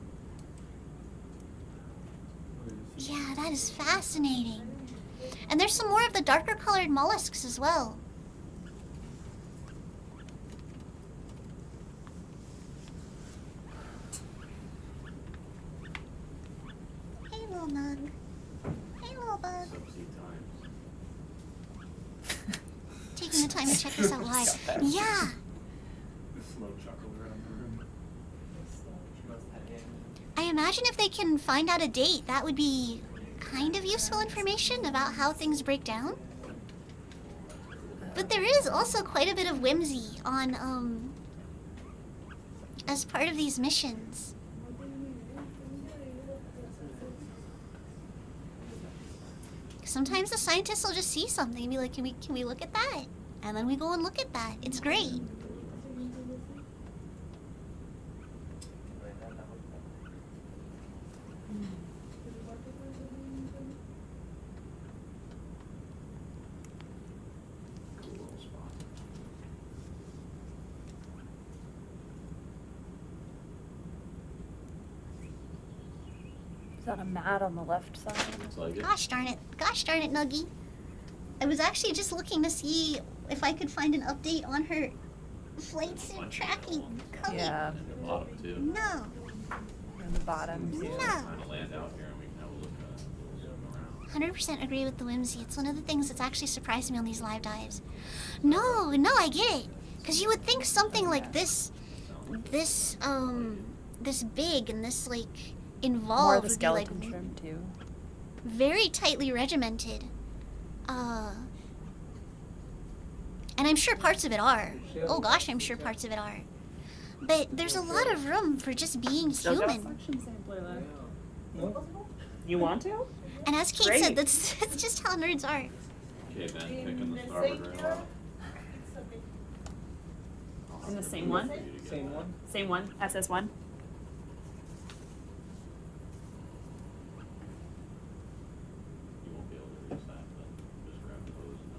[SPEAKER 1] Yeah, that is fascinating. And there's some more of the darker colored mollusks as well. Hey, little nug. Hey, little bug.
[SPEAKER 11] Subsea times.
[SPEAKER 1] Taking the time to check this out live. Yeah.
[SPEAKER 12] The slow chuckle around the room.
[SPEAKER 1] I imagine if they can find out a date, that would be kind of useful information about how things break down. But there is also quite a bit of whimsy on, as part of these missions. Sometimes the scientists will just see something and be like, can we look at that? And then we go and look at that. It's great.
[SPEAKER 9] Is that a mat on the left side?
[SPEAKER 11] Looks like it.
[SPEAKER 1] Gosh darn it, Nuggy. I was actually just looking to see if I could find an update on her flight suit tracking.
[SPEAKER 9] Yeah.
[SPEAKER 11] And the bottom too.
[SPEAKER 1] No.
[SPEAKER 9] On the bottom too.
[SPEAKER 1] No.
[SPEAKER 11] Kind of land out here and we can have a look zoom around.
[SPEAKER 1] 100% agree with the whimsy. It's one of the things that's actually surprised me on these live dives. No, I get it. Because you would think something like this big and this, like, involved
[SPEAKER 9] More of a
[SPEAKER 1] would be,
[SPEAKER 9] skeleton
[SPEAKER 1] like,
[SPEAKER 9] trim too.
[SPEAKER 1] very tightly regimented. And I'm sure parts of it are. Oh gosh, I'm sure parts of it are. But there's a lot of room for just being human.
[SPEAKER 9] You want to?
[SPEAKER 1] And as Kate
[SPEAKER 9] Great.
[SPEAKER 1] said, that's just how nerds are.
[SPEAKER 11] Okay, Ben, picking the starboard rail out.
[SPEAKER 9] In the same one?
[SPEAKER 8] Same one?
[SPEAKER 9] Same one, SS1?
[SPEAKER 11] You won't be able to reach that, but just grab the hose and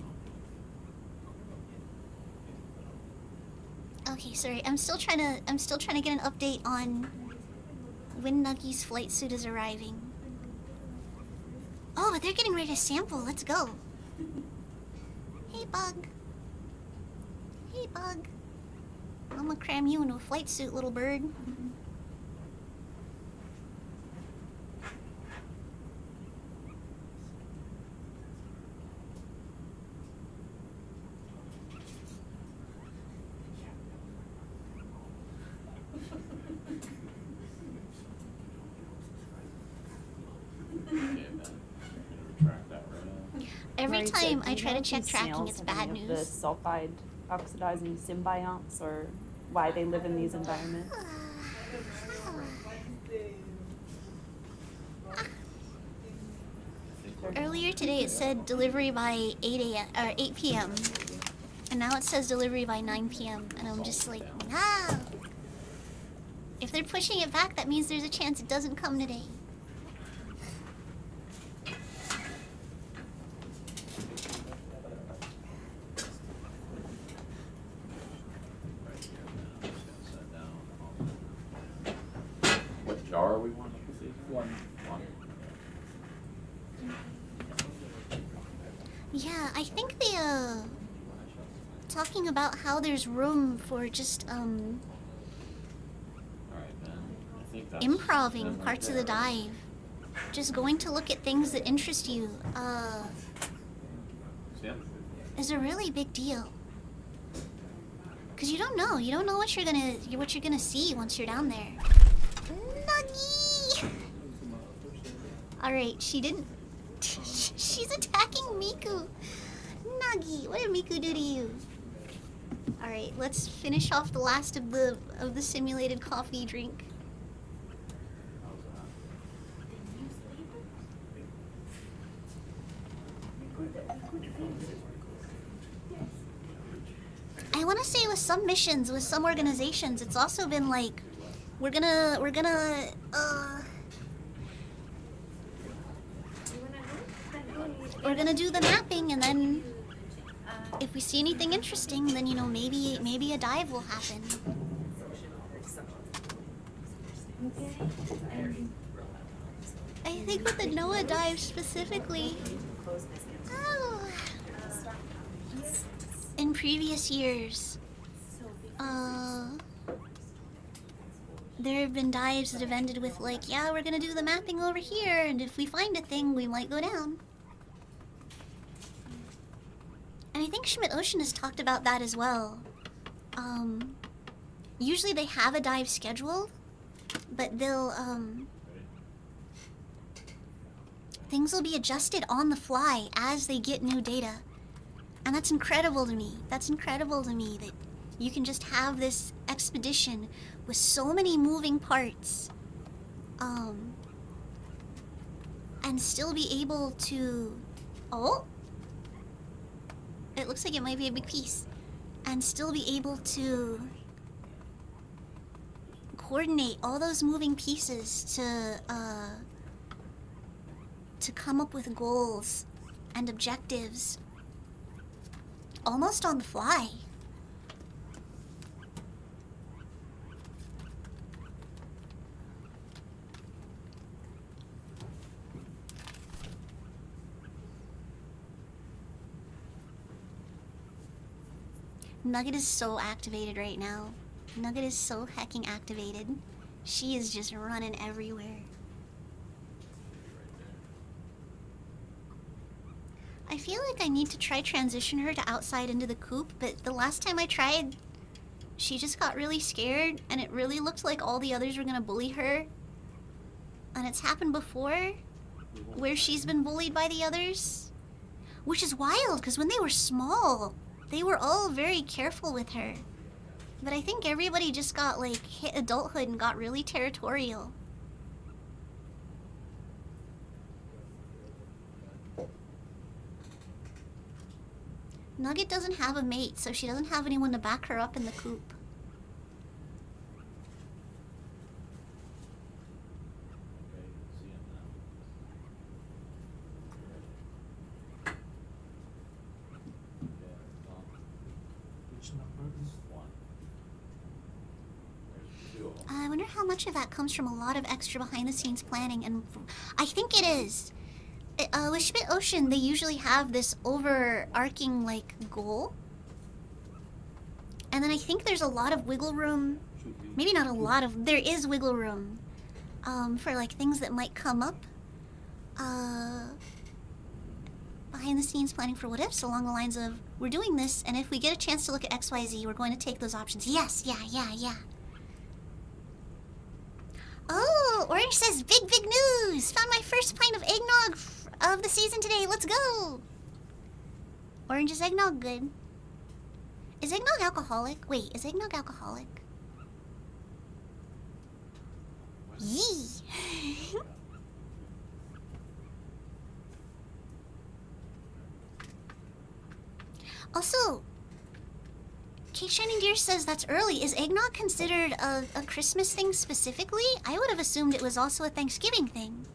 [SPEAKER 11] then
[SPEAKER 1] Okay, sorry. I'm still trying to get an update on when Nuggy's flight suit is arriving. Oh, they're getting ready to sample. Let's go. Hey, Bug. Hey, Bug. I'm gonna cram you into a flight suit, little bird. Every
[SPEAKER 9] Marisa,
[SPEAKER 1] time
[SPEAKER 9] do
[SPEAKER 1] I
[SPEAKER 9] you
[SPEAKER 1] try
[SPEAKER 9] know
[SPEAKER 1] to
[SPEAKER 9] if
[SPEAKER 1] check
[SPEAKER 9] these
[SPEAKER 1] tracking,
[SPEAKER 9] snails
[SPEAKER 1] it's
[SPEAKER 9] have
[SPEAKER 1] bad
[SPEAKER 9] any of the
[SPEAKER 1] news.
[SPEAKER 9] sulfide oxidizing symbionts, or why they live in these environments?
[SPEAKER 1] Earlier today it said delivery by 8 p.m. And now it says delivery by 9 p.m. And I'm just like, no. If they're pushing it back, that means there's a chance it doesn't come today.
[SPEAKER 11] What jar we want to see?
[SPEAKER 8] One.
[SPEAKER 1] Yeah, I think they, talking about how there's room for just,
[SPEAKER 11] Alright, Ben. I think that's
[SPEAKER 1] improving
[SPEAKER 11] Ben right
[SPEAKER 1] parts of the
[SPEAKER 11] there.
[SPEAKER 1] dive. Just going to look at things that interest you.
[SPEAKER 11] See him?
[SPEAKER 1] is a really big deal. Cause you don't know what you're gonna see once you're down there. Nuggy! Alright, she didn't... She's attacking Miku! Nuggy, what did Miku do to you? Alright, let's finish off the last of the simulated coffee drink. I wanna say with some missions, with some organizations, it's also been like, we're gonna do the mapping, and then if we see anything interesting, then, you know, maybe a dive will happen. I think with the Noah dive specifically, in previous years, there have been dives that have ended with like, yeah, we're gonna do the mapping over here, and if we find a thing, we might go down. And I think Schmidt Ocean has talked about that as well. Usually they have a dive scheduled, but they'll, things will be adjusted on the fly as they get new data. And that's incredible to me. That's incredible to me that you can just have this expedition with so many moving parts, and still be able to... Oh! It looks like it might be a big piece. And still be able to coordinate all those moving pieces to come up with goals and objectives almost on the fly. Nugget is so activated right now. Nugget is so hecking activated. She is just running everywhere. I feel like I need to try transition her to outside into the coop, but the last time I tried, she just got really scared, and it really looked like all the others were gonna bully her. And it's happened before, where she's been bullied by the others. Which is wild, because when they were small, they were all very careful with her. But I think everybody just got, like, hit adulthood and got really territorial. Nugget doesn't have a mate, so she doesn't have anyone to back her up in the coop. I wonder how much of that comes from a lot of extra behind-the-scenes planning, and I think it is. With Schmidt Ocean, they usually have this overarching, like, goal. And then I think there's a lot of wiggle room. Maybe not a lot of... There is wiggle room. For, like, things that might come up. Behind-the-scenes planning for what-ifs along the lines of, we're doing this, and if we get a chance to look at XYZ, we're going to take those options. Yes, yeah. Oh, Orange says, big news! Found my first pint of eggnog of the season today. Let's go! Orange, is eggnog good? Is eggnog alcoholic? Wait, is eggnog alcoholic? Yee! Also, Cake Shining Deer says that's early. Is eggnog considered a Christmas thing specifically? I would have assumed it was also a Thanksgiving thing.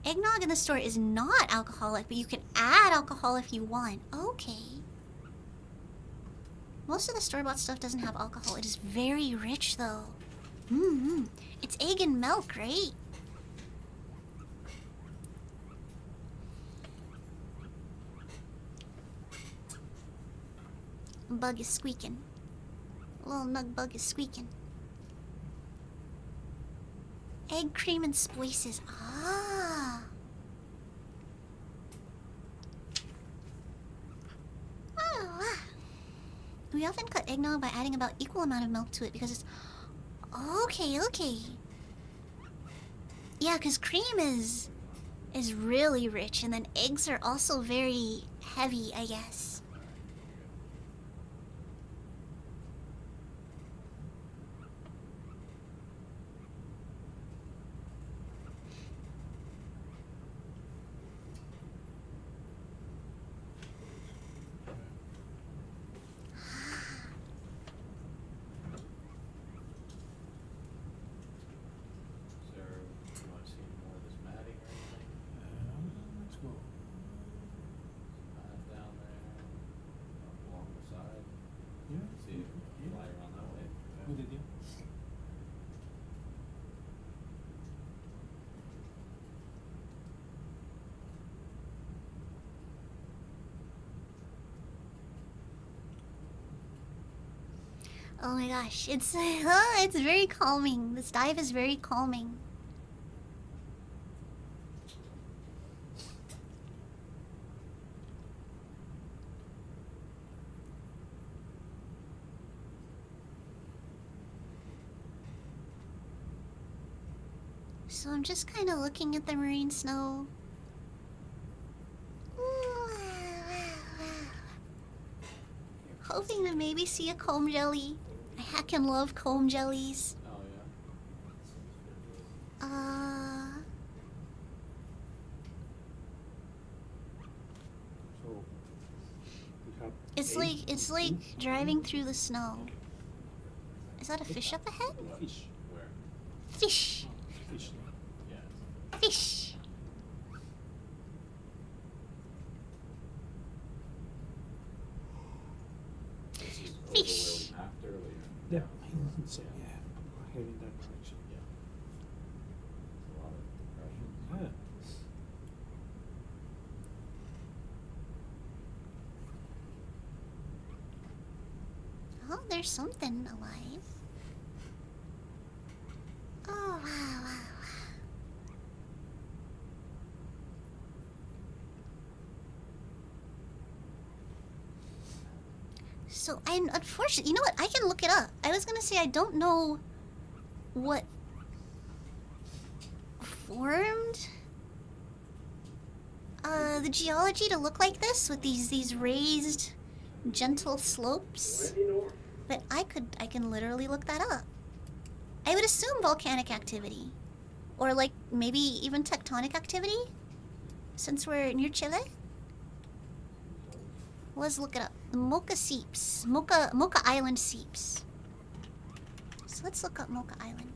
[SPEAKER 1] Eggnog in the store is not alcoholic, but you can add alcohol if you want. Okay. Most of the store-bought stuff doesn't have alcohol. It is very rich, though. It's egg and milk, right? Bug is squeaking. Little nug bug is squeaking. Egg cream and spices. Ah. We often cut eggnog by adding about equal amount of milk to it because it's... Okay, okay. Yeah, because cream is really rich, and then eggs are also very heavy, I guess.
[SPEAKER 3] Let's go.
[SPEAKER 11] Down there, along the side.
[SPEAKER 3] Yeah.
[SPEAKER 11] See it fly around that way.
[SPEAKER 3] Good idea.
[SPEAKER 1] Oh my gosh, it's very calming. This dive is very calming. So I'm just kind of looking at the marine snow. Hoping to maybe see a comb jelly. I heckin' love comb jellies.
[SPEAKER 11] Oh yeah.
[SPEAKER 3] So we have
[SPEAKER 1] It's like driving through the snow. Is that a fish up ahead?
[SPEAKER 3] fish.
[SPEAKER 11] Where?
[SPEAKER 1] Fish.
[SPEAKER 3] Fish.
[SPEAKER 11] Yes.
[SPEAKER 1] Fish.
[SPEAKER 11] This is over
[SPEAKER 1] Fish.
[SPEAKER 11] where we mapped earlier.
[SPEAKER 3] Yeah, so yeah, we're heading that direction.
[SPEAKER 11] Yeah. There's a lot of depression.
[SPEAKER 3] Yeah.
[SPEAKER 1] Oh, there's something alive. Oh, wow, wow, wow. So, I'm unfortunately, you know what? I can look it up. I was gonna say I don't know what formed the geology to look like this with these raised, gentle slopes. But I can literally look that up. I would assume volcanic activity. Or like maybe even tectonic activity. Since we're near Chile. Let's look it up. Mocha seeps. Mocha Island seeps. So let's look up Mocha Island.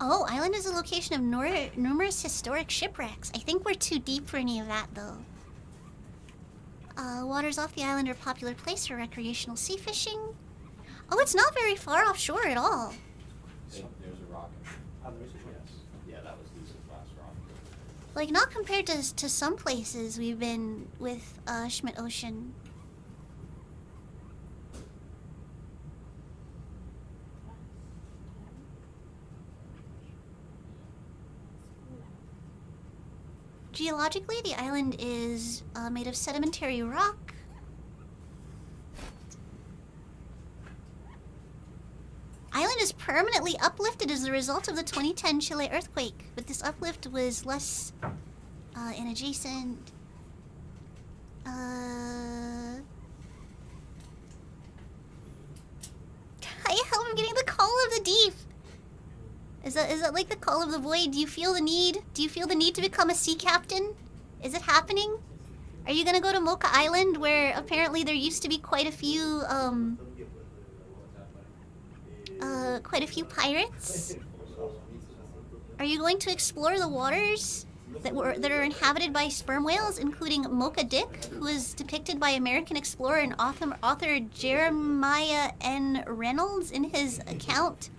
[SPEAKER 1] Oh, island is a location of numerous historic shipwrecks. I think we're too deep for any of that, though. Waters off the island are a popular place for recreational sea fishing. Oh, it's not very far offshore at all.
[SPEAKER 11] There's a rock. Oh, there's a yes. Yeah, that was Lisa's last rock.
[SPEAKER 1] Like, not compared to some places we've been with Schmidt Ocean. Geologically, the island is made of sedimentary rock. Island is permanently uplifted as a result of the 2010 Chile earthquake, but this uplift was less in adjacent. Hi, help! I'm getting the call of the deep. Is that like the call of the void? Do you feel the need? Do you feel the need to become a sea captain? Is it happening? Are you gonna go to Mocha Island, where apparently there used to be quite a few pirates? Are you going to explore the waters that are inhabited by sperm whales, including Mocha Dick, who is depicted by American explorer and author Jeremiah N. Reynolds in his account?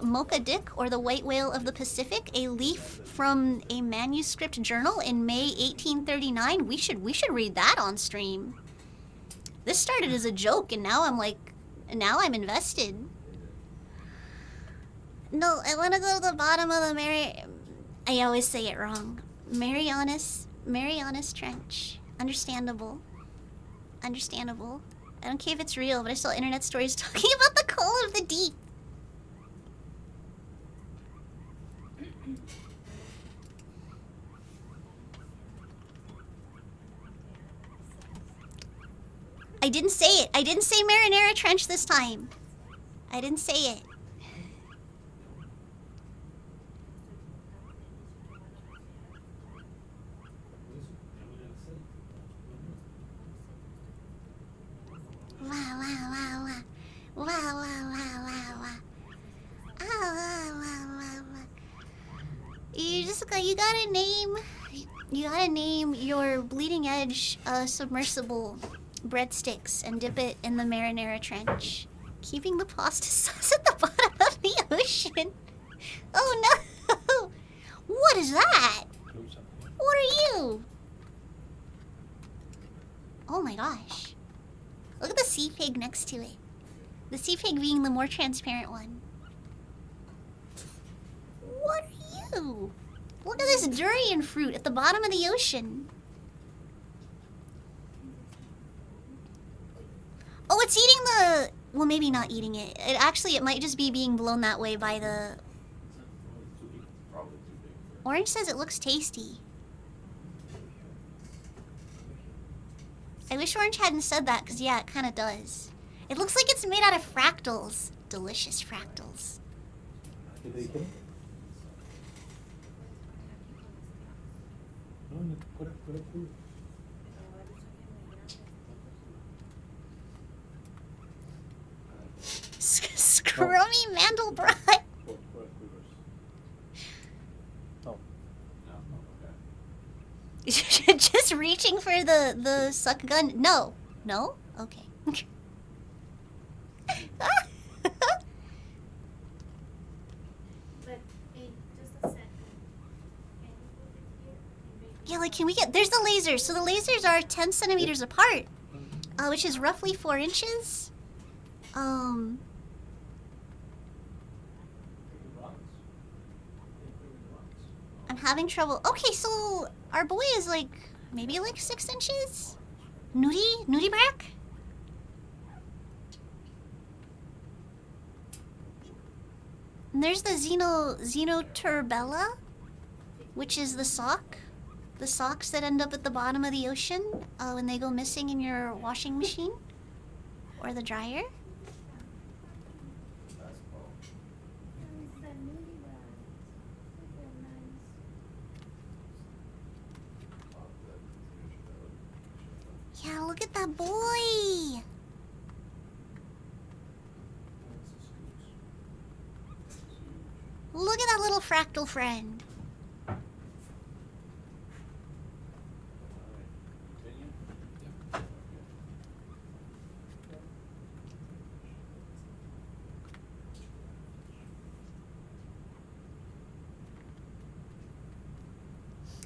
[SPEAKER 1] Mocha Dick, or the White Whale of the Pacific, a leaf from a manuscript journal in May 1839. We should read that on stream. This started as a joke, and now I'm like And now I'm invested. No, I want to go to the bottom of the I always say it wrong. Marianas Trench. Understandable. Understandable. I don't care if it's real, but I saw internet stories talking about the coal of the deep. I didn't say it. I didn't say Marinara Trench this time. I didn't say it. Wow, wow, wow, wow. Wow, wow, wow, wow, wow. Ah, wow, wow, wow, wow. You gotta name your bleeding edge submersible breadsticks and dip it in the marinara trench. Keeping the pasta sauce at the bottom of the ocean. Oh no! What is that? What are you? Oh my gosh. Look at the sea pig next to it. The sea pig being the more transparent one. What are you? Look at this durian fruit at the bottom of the ocean. Oh, it's eating the... Well, maybe not eating it. It might just be being blown that way by the... Orange says it looks tasty. I wish Orange hadn't said that, because yeah, it kind of does. It looks like it's made out of fractals. Delicious fractals. Scrummy Mandelbrot. Just reaching for the suck gun. No. No? Okay. Yeah, like, can we get... There's the lasers. So the lasers are 10 centimeters apart. Which is roughly 4 inches. I'm having trouble. Okay, so our boy is like... Maybe like 6 inches? Nudie Brack? And there's the Xenoturbella, which is the sock. The socks that end up at the bottom of the ocean when they go missing in your washing machine or the dryer. Yeah, look at that boy. Look at that little fractal friend.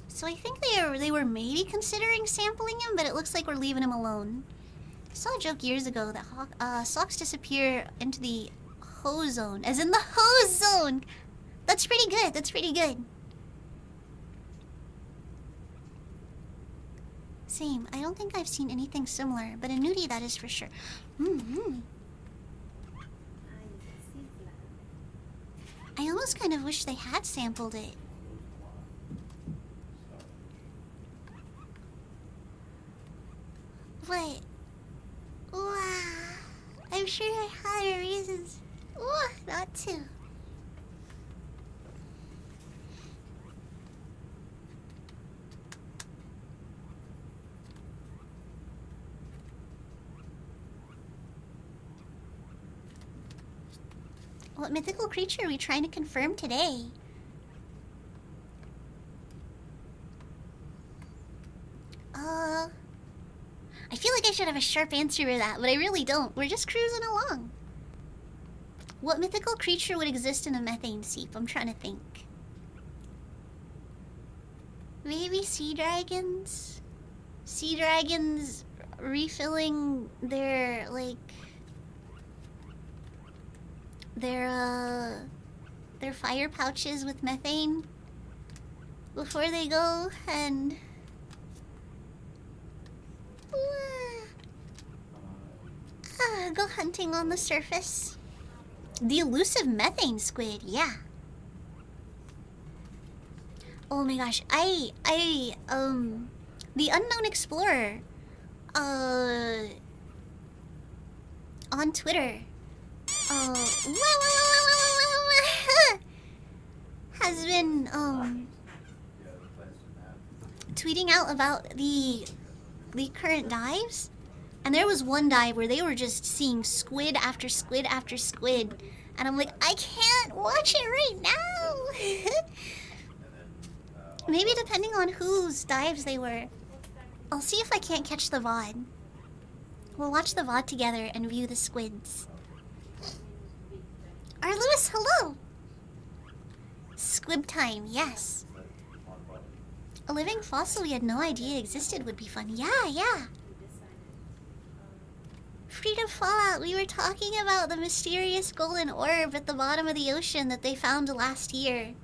[SPEAKER 1] So I think they were maybe considering sampling him, but it looks like we're leaving him alone. I saw a joke years ago that socks disappear into the hose zone, as in the hose zone. That's pretty good. That's pretty good. Same. I don't think I've seen anything similar, but a nudie that is for sure. I almost kind of wish they had sampled it. But, I'm sure I had reasons not to. What mythical creature are we trying to confirm today? I feel like I should have a sharp answer to that, but I really don't. We're just cruising along. What mythical creature would exist in a methane seep? I'm trying to think. Maybe sea dragons? Sea dragons refilling their, like, their fire pouches with methane before they go and go hunting on the surface. The elusive methane squid, yeah. Oh my gosh, the Unknown Explorer, on Twitter, has been, tweeting out about the current dives. And there was one dive where they were just seeing squid after squid after squid. And I'm like, I can't watch it right now. Maybe depending on whose dives they were. I'll see if I can't catch the VOD. We'll watch the VOD together and view the squids. Our Lewis, hello! Squib time, yes. A living fossil we had no idea existed would be fun. Yeah. Freedom Fallout, we were talking about the mysterious golden orb at the bottom of the ocean that they found last year.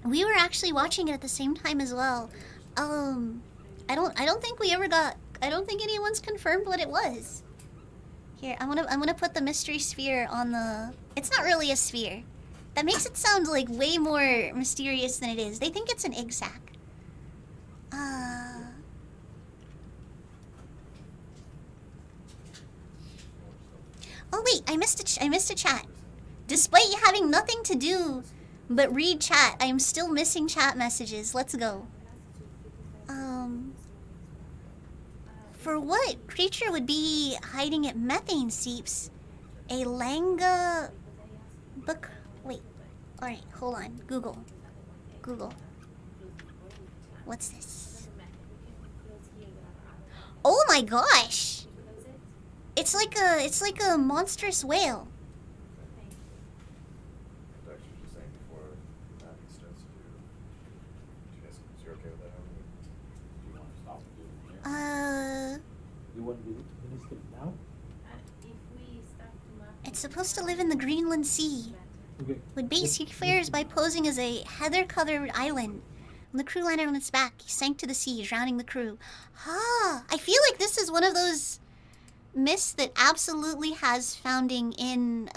[SPEAKER 1] We were actually watching it at the same time as well. I don't think we ever got, I don't think anyone's confirmed what it was. Here, I'm gonna put the mystery sphere on the, it's not really a sphere. That makes it sound like way more mysterious than it is. They think it's an egg sac. Oh wait, I missed a chat. Despite having nothing to do but read chat, I am still missing chat messages. Let's go. For what creature would be hiding at methane seeps? A Langa book. Wait. Alright, hold on. Google. What's this? Oh my gosh! It's like a monstrous whale. It's supposed to live in the Greenland Sea. Would base seafarers by posing as a heather-covered island. When the crew landed on its back, he sank to the sea, drowning the crew. I feel like this is one of those myths that absolutely has founding in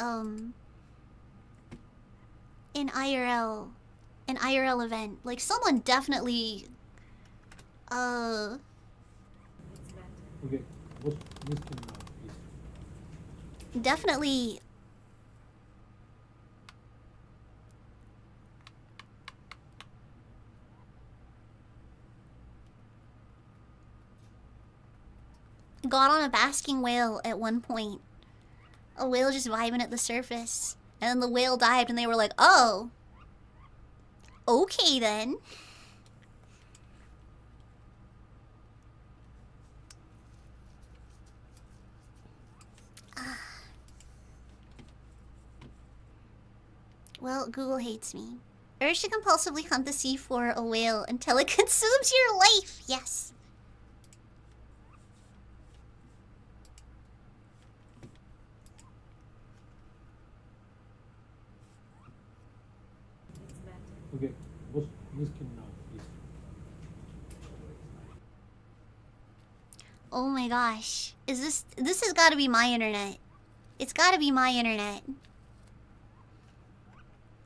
[SPEAKER 1] IRL, an IRL event. Like someone definitely definitely got on a basking whale at one point. A whale just vibing at the surface. And then the whale dived and they were like, oh. Okay then. Well, Google hates me. Urge to compulsively hunt the sea for a whale until it consumes your life. Yes.
[SPEAKER 3] Okay, what's missing now, please?
[SPEAKER 1] Oh my gosh. This has got to be my internet. It's got to be my internet.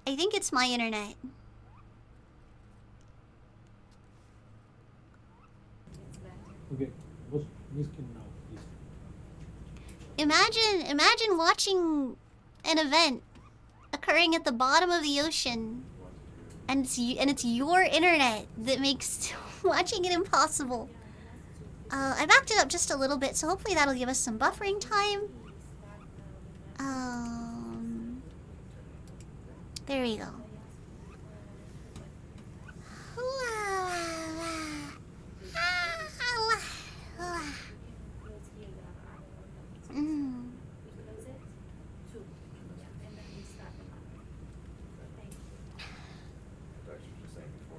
[SPEAKER 1] I think it's my internet.
[SPEAKER 3] Okay, what's missing now, please?
[SPEAKER 1] Imagine watching an event occurring at the bottom of the ocean, and it's your internet that makes watching it impossible. I backed it up just a little bit, so hopefully that'll give us some buffering time. There we go.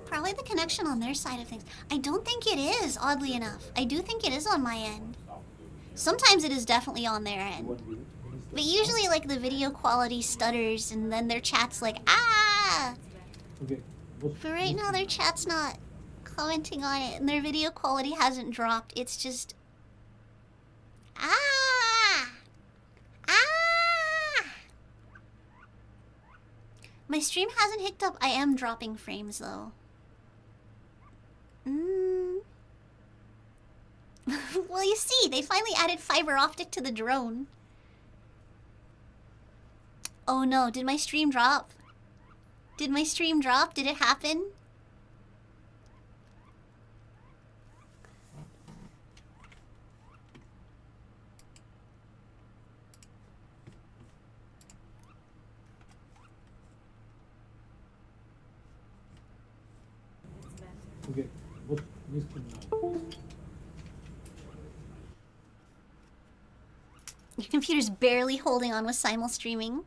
[SPEAKER 1] Probably the connection on their side of things. I don't think it is, oddly enough. I do think it is on my end. Sometimes it is definitely on their end. But usually, like, the video quality stutters, and then their chat's like, ah!
[SPEAKER 3] Okay.
[SPEAKER 1] But right now, their chat's not commenting on it, and their video quality hasn't dropped. It's just... ah! Ah! My stream hasn't hiccuped up. I am dropping frames, though. Well, you see, they finally added fiber optic to the drone. Oh no, did my stream drop? Did my stream drop? Did it happen?
[SPEAKER 3] Okay. What wisdom now?
[SPEAKER 1] Your computer's barely holding on with simul streaming.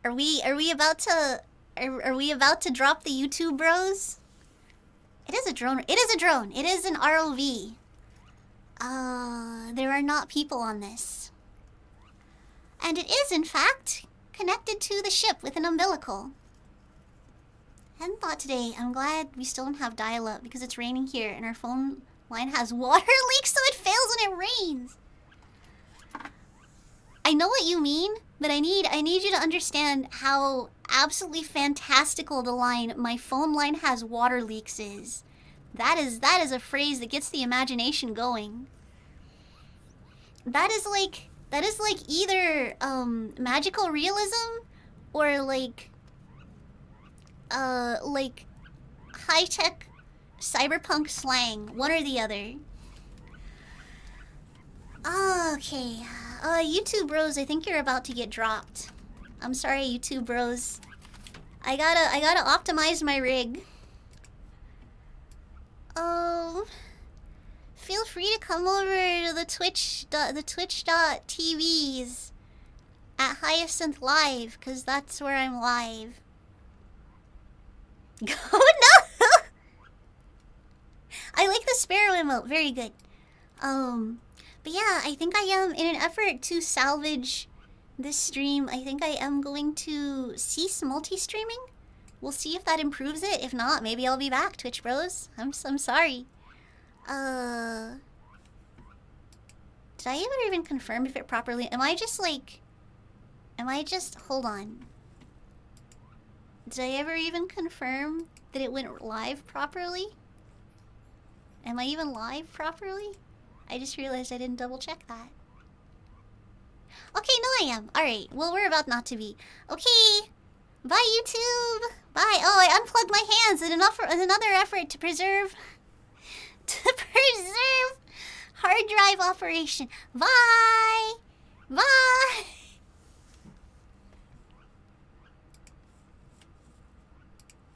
[SPEAKER 1] Are we about to are we about to drop the YouTube bros? It is a drone. It is a drone. It is an ROV. There are not people on this. And it is in fact connected to the ship with an umbilical. Hadn't thought today. I'm glad we still don't have dial-up because it's raining here and our phone line has water leaks so it fails when it rains. I know what you mean, but I need you to understand how absolutely fantastical the line "my phone line has water leaks" is. That is a phrase that gets the imagination going. That is like either magical realism or like high-tech cyberpunk slang, one or the other. Okay. YouTube bros, I think you're about to get dropped. I'm sorry, YouTube bros. I gotta optimize my rig. Feel free to come over to the twitch.tvs at Hyacinth Live, cause that's where I'm live. Oh no! I like the sparrow emote, very good. But yeah, I think I am, in an effort to salvage this stream, I think I am going to cease multi-streaming. We'll see if that improves it. If not, maybe I'll be back, Twitch bros. I'm sorry. Did I ever even confirm if it properly... Am I just, hold on. Did I ever even confirm that it went live properly? Am I even live properly? I just realized I didn't double check that. Okay, no I am. Alright, well we're about not to be. Okay, bye YouTube! Bye! Oh, I unplugged my hands in another effort to preserve... hard drive operation. Bye! Bye!